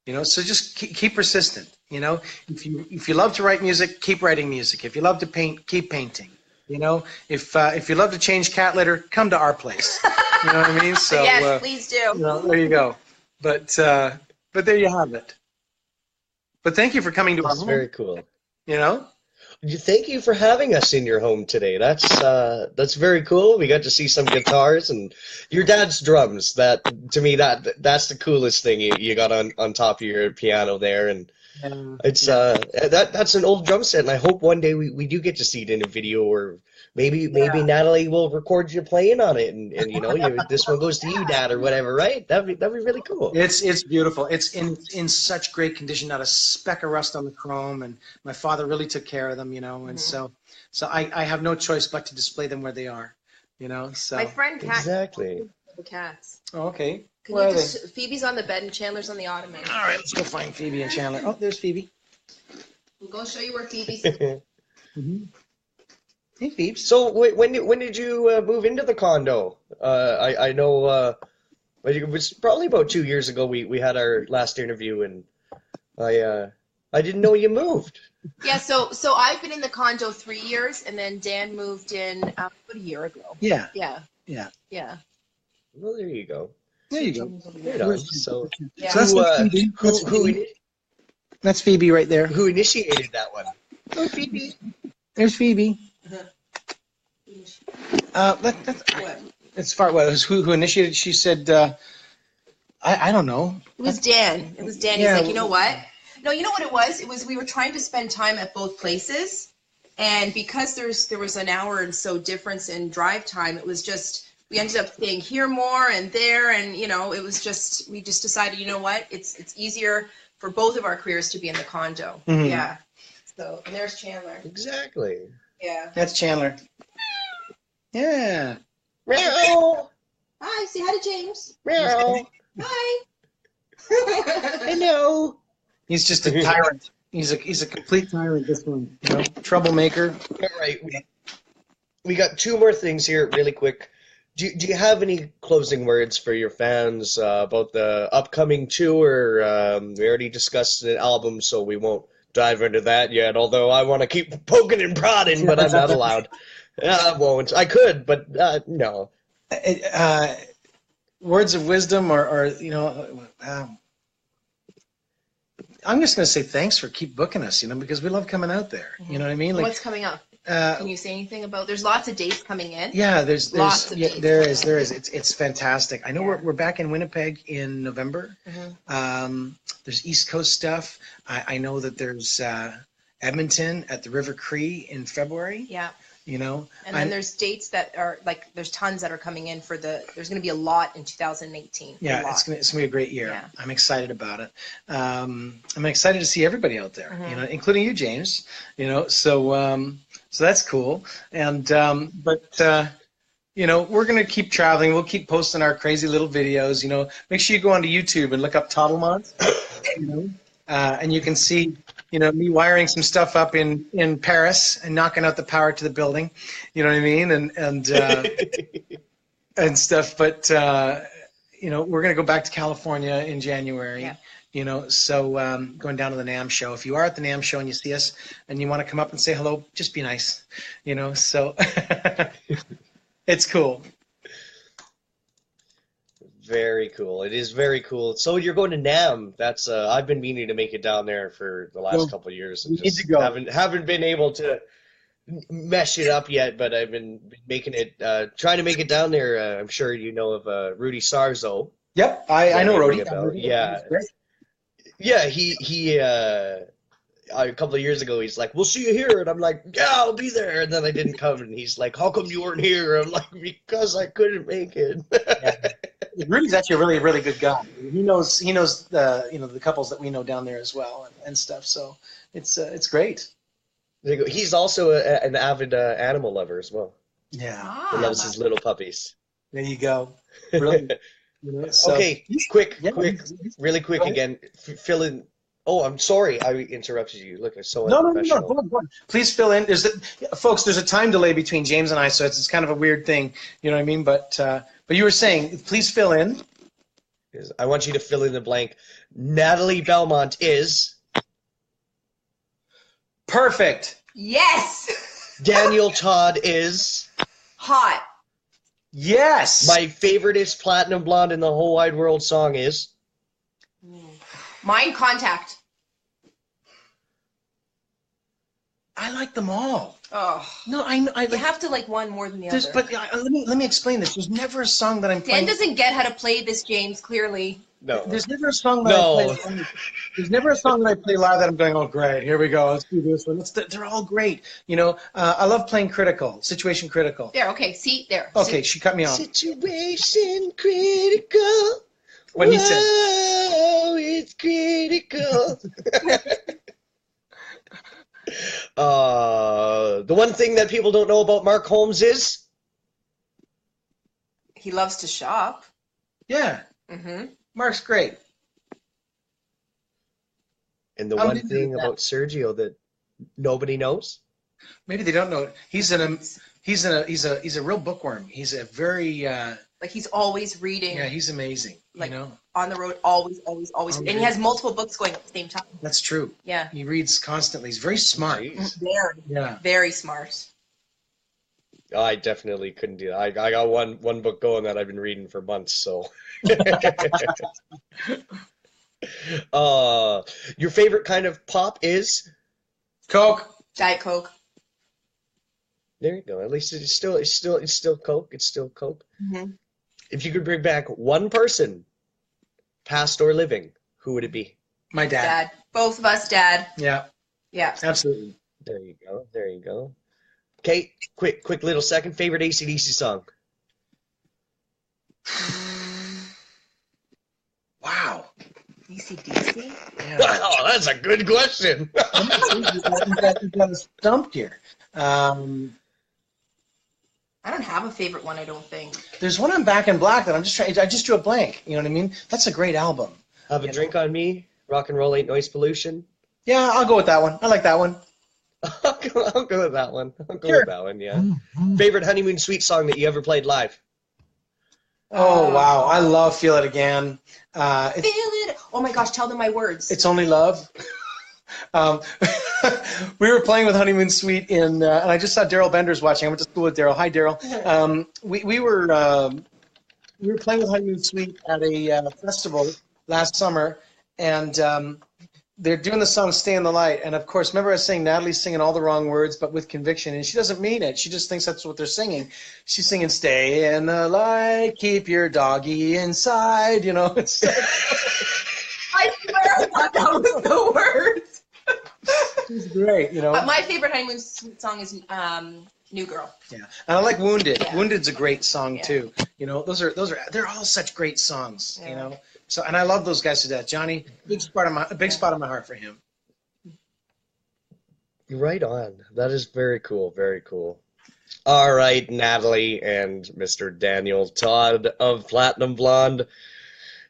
So just keep persistent. If you love to write music, keep writing music. If you love to paint, keep painting. If you love to change cat litter, come to our place. You know what I mean? So yes, please do. There you go. But there you have it. But thank you for coming to our home. Very cool. Thank you for having us in your home today. That's very cool. We got to see some guitars and your dad's drums. That to me, that's the coolest thing you got on top of your piano there, and it's that's an old drum set. And I hope one day we do get to see it in a video, or maybe Natalie will record you playing on it, and this one goes to you, Dad, or whatever. Right? That'd be really cool. It's beautiful. It's in such great condition, not a speck of rust on the chrome, and my father really took care of them, and so I have no choice but to display them where they are, So my friend Kat, exactly. The cats. Oh, okay. Can you just Phoebe's on the bed and Chandler's on the ottoman. All right, let's go find Phoebe and Chandler. Oh, there's Phoebe. We'll go show you where Phoebe's. Mm-hmm. Hey, Phoebe. So when did you move into the condo? I know it was probably about 2 years ago. We had our last interview, and I didn't know you moved. Yeah, so I've been in the condo 3 years, and then Dan moved in about a year ago. Yeah. Well, there you go. There you go. Right on. So, yeah. That's Phoebe right there. Who initiated that one? Oh, Phoebe. There's Phoebe. As far as who initiated, she said, I don't know. It was Dan. It was Dan. Yeah. He's like, you know what? No, you know what it was? It was we were trying to spend time at both places, and because there was an hour and so difference in drive time, it was just we ended up staying here more and there, and you know, it was just we just decided, you know what? It's easier for both of our careers to be in the condo. Mhm. Yeah. So and there's Chandler. Exactly. Yeah. That's Chandler. Yeah. Meow. Hi. Say hi to James. Meow. Hi. Hello. He's just a tyrant. He's a complete tyrant. This one, you know, troublemaker. All right. We got two more things here, really quick. Do you have any closing words for your fans about the upcoming tour? We already discussed the album, so we won't dive into that yet. Although I want to keep poking and prodding, but I'm not allowed. I won't. I could, but no. Words of wisdom, or you know, I'm just going to say thanks for keep booking us, you know, because we love coming out there. You know what I mean? Like, What's coming up? Can you say anything about? There's lots of dates coming in. yeah, there's Lots of yeah, dates there coming is in. there is. It's fantastic. I know Yeah. we're back in Winnipeg in November. There's East Coast stuff. I know that there's Edmonton at the River Cree in February. Yeah. You know, And then there's dates that are like there's tons that are coming in for there's going to be a lot in 2018. yeah, A lot. it's gonna be a great year. Yeah. I'm excited about it. I'm excited to see everybody out there, you know, including you, James. You know, so that's cool. And but you know, we're gonna keep traveling. We'll keep posting our crazy little videos. You know, make sure you go onto YouTube and look up Toddlemont. You know, and you can see, you know, me wiring some stuff up in Paris and knocking out the power to the building. You know what I mean? And and stuff. But you know, we're gonna go back to California in January. Yeah. You know, so going down to the NAMM show. If you are at the NAMM show and you see us and you want to come up and say hello, just be nice. You know, so it's cool. Very cool. It is very cool. So you're going to NAMM. That's I've been meaning to make it down there for the last Well, couple of years. you And need just to go. haven't been able to mesh it up yet, but I've been making it trying to make it down there. I'm sure you know of Rudy Sarzo. Yep, I know Ring Rody. a bell. Yeah. He's great. Yeah, he a couple of years ago he's like, "We'll see you here," and I'm like, "Yeah, I'll be there." And then I didn't come, and he's like, "How come you weren't here?" I'm like, "Because I couldn't make it." Rudy's actually a really, really good guy. He knows the, you know, the couples that we know down there as well and stuff. So it's great. There you go. He's also an avid animal lover as well. Yeah, He Ah, loves his little puppies. there you go. Brilliant. You know, so, Okay, quick, Yeah. really quick Go ahead. again. Fill in. Oh, I'm sorry, I interrupted you. Look, I'm so No, unprofessional. go on. Please fill in. Folks, there's a time delay between James and I, so it's kind of a weird thing. You know what I mean? But you were saying, please fill in. I want you to fill in the blank. Natalie Belmont is Perfect. yes. Daniel Todd is Hot. Yes. my favoriteest platinum blonde in the whole wide world song is Mind contact. I like them all. Oh. No, I You have to like one more than the other. But let me explain this. There's never a song that I'm Dan playing. doesn't get how to play this, James, clearly. no. There's never a song that No. I play. There's never a song that I play live that I'm going, oh great, here we go, let's do this one. They're all great. You know, I love playing Critical, Situation Critical. There, okay, see, there. Okay, she cut me off. Situation critical. When he said, Whoa, it's critical. The one thing that people don't know about Mark Holmes is He loves to shop. yeah, Mm-hmm. Mark's great. and the I'm one into thing that. about Sergio that nobody knows. Maybe they don't know. He's a real bookworm. He's a very Like he's always reading. yeah, he's amazing. Like you know, on the road, always. And he has multiple books going at the same time. that's true. Yeah. He reads constantly. He's very smart. Jeez. Very, Yeah. very smart. I definitely couldn't do that. I got one book going that I've been reading for months. So, your favorite kind of pop is? Coke. Diet Coke. There you go. At least it's still Coke. It's still Coke. Mm-hmm. If you could bring back one person, past or living, who would it be? My dad. Dad. Both of us, Dad. Yeah, Yeah. absolutely. There you go. There you go. Kate, quick little second. Favorite AC/DC song? Wow. DC. Yeah. Oh, that's a good question. You got us stumped here. I don't have a favorite one, I don't think. There's one on Back in Black that I just drew a blank. You know what I mean? That's a great album. Have a drink on me. Rock and roll ain't noise pollution. Yeah, I'll go with that one. I like that one. I'll go with that one. I'll go Sure. with that one. Yeah. Favorite honeymoon suite song that you ever played live? Oh, wow. I love Feel It Again. Feel it. Oh my gosh, tell them my words. It's Only Love. We were playing with Honeymoon Suite and I just saw Daryl Bender's watching. I went to school with Daryl. Hi, Daryl. We were playing with Honeymoon Suite at a festival last summer, and they're doing the song "Stay in the Light." And of course, remember I was saying Natalie's singing all the wrong words, but with conviction, and she doesn't mean it. She just thinks that's what they're singing. She's singing "Stay in the light, keep your doggy inside." You know, it's. I swear I thought that was the words. It's great, you know. But my favorite honeymoon song is New Girl. Yeah, and I like Wounded. Yeah. Wounded's a great song Yeah. too. You know, they're all such great songs. You know, so and I love those guys to death. Johnny, big spot in my heart for him. Right on. That is very cool. Very cool. All right, Natalie and Mr. Daniel Todd of Platinum Blonde.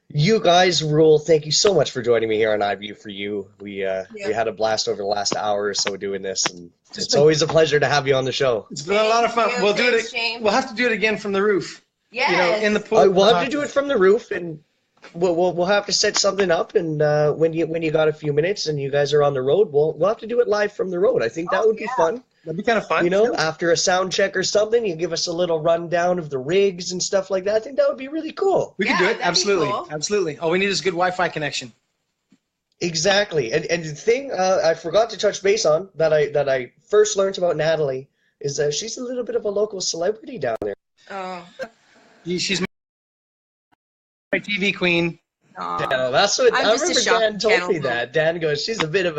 You guys rule. Thank you so much for joining me here on IVIEW4U. We had a blast over the last hour or so doing this, and it's always a pleasure to have you on the show. It's been a lot of fun. Thank you. We'll do Thanks, it. James. We'll have to do it again from the roof. Yes. You know, in the pool. We'll have to do it from the roof, and we'll have to set something up. And when you got a few minutes and you guys are on the road, we'll have to do it live from the road. I think that would be fun. That'd be kind of fun. You know, after a sound check or something, you give us a little rundown of the rigs and stuff like that. I think that would be really cool. We can do it. that'd be Absolutely. cool. Absolutely. All we need is good Wi-Fi connection. Exactly. And the thing I forgot to touch base on that I first learned about Natalie is that she's a little bit of a local celebrity down there. Oh. She's my TV queen. Yeah, that's what I'm I just a remember. shop Dan told channel me that. Dan goes, she's a bit of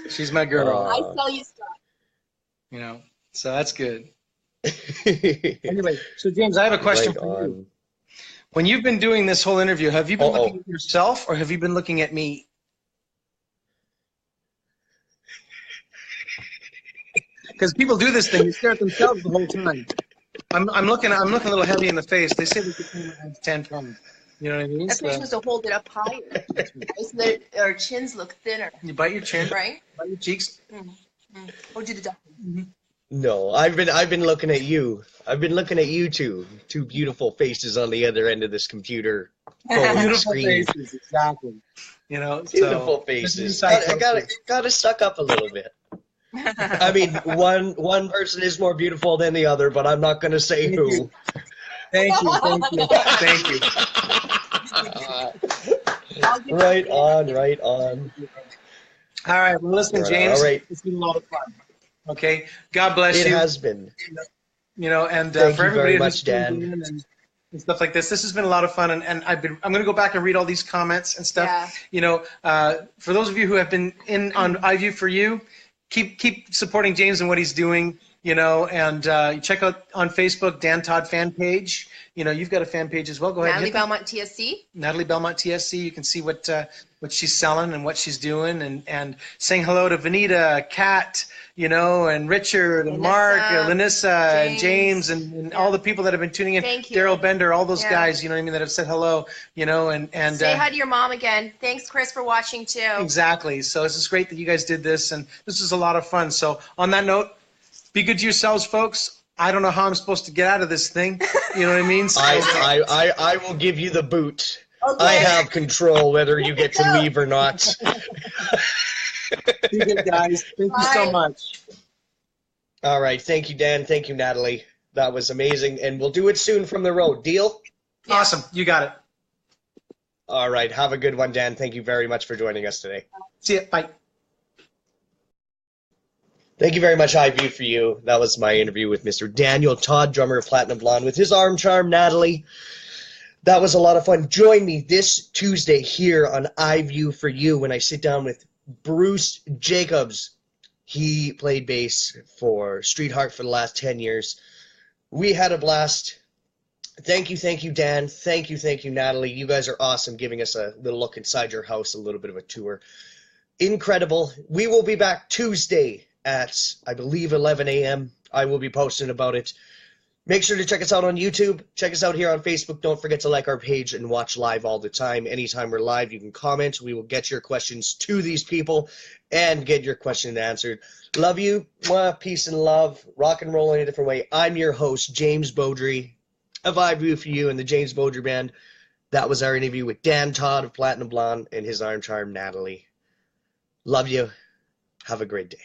She's my girl. I sell you stuff. You know, so that's good. a. Anyway, so James, I have a question Right for you. on. When you've been doing this whole interview, have you been looking at yourself or have you been looking at me? Because people do this thing, they stare at themselves the whole time. I'm looking a little heavy in the face. They say we could turn around 10 pounds. You know what I mean? That's why you're supposed to hold it up higher. So that our chins look thinner. You bite your chin, Right? bite your cheeks. Or do the duck. No, I've been looking at you. I've been looking at you two beautiful faces on the other end of this computer phone Beautiful screen. faces, exactly. You know, Beautiful so, faces. I gotta suck up a little bit. I mean, one person is more beautiful than the other, but I'm not gonna say who. Thank you, thank you. Right on, right on. All right, well, listen, Right, James, all right. it's been a lot of fun. Okay, God bless It you. has been. You know, and Thank for you everybody very much, who's tuned Dan. in and stuff like this has been a lot of fun. And I'm going to go back and read all these comments and stuff. Yeah. You know, for those of you who have been in on IVIEW4U, keep supporting James and what he's doing. You know, and check out on Facebook Dan Todd fan page. You know, you've got a fan page as well. Go ahead. Natalie Belmont TSC. Natalie Belmont TSC. You can see what she's selling and what she's doing, and saying hello to Vanita, Kat, you know, and Richard, and Mark, Lanissa, James, and all the people that have been tuning in. Thank you. Daryl Bender, all those guys, you know what I mean, that have said hello, you know, and Say hi to your mom again. Thanks, Chris, for watching too. Exactly. So it's just great that you guys did this, and this is a lot of fun. So on that note, be good to yourselves, folks. I don't know how I'm supposed to get out of this thing. You know what I mean? So, I will give you the boot. Okay. I have control whether you get to leave or not. be good, guys. Thank you so much. All right. Thank you, Dan. Thank you, Natalie. That was amazing. And we'll do it soon from the road. Deal? Yeah. Awesome. You got it. All right. Have a good one, Dan. Thank you very much for joining us today. See ya. Bye. Thank you very much, IVIEW4U. That was my interview with Mr. Daniel Todd, drummer of Platinum Blonde, with his Armcharm, Natalie. That was a lot of fun. Join me this Tuesday here on IVIEW4U when I sit down with Bruce Jacobs. He played bass for Street Heart for the last 10 years. We had a blast. Thank you, Dan. Thank you, Natalie. You guys are awesome, giving us a little look inside your house, a little bit of a tour. Incredible. We will be back Tuesday at, I believe, 11 a.m. I will be posting about it. Make sure to check us out on YouTube. Check us out here on Facebook. Don't forget to like our page and watch live all the time. Anytime we're live, you can comment. We will get your questions to these people and get your question answered. Love you. Mwah, peace and love. Rock and roll in a different way. I'm your host, James Beaudry of IVIEW4U and the James Beaudry Band. That was our interview with Dan Todd of Platinum Blonde and his Armcharm, Natalie. Love you. Have a great day.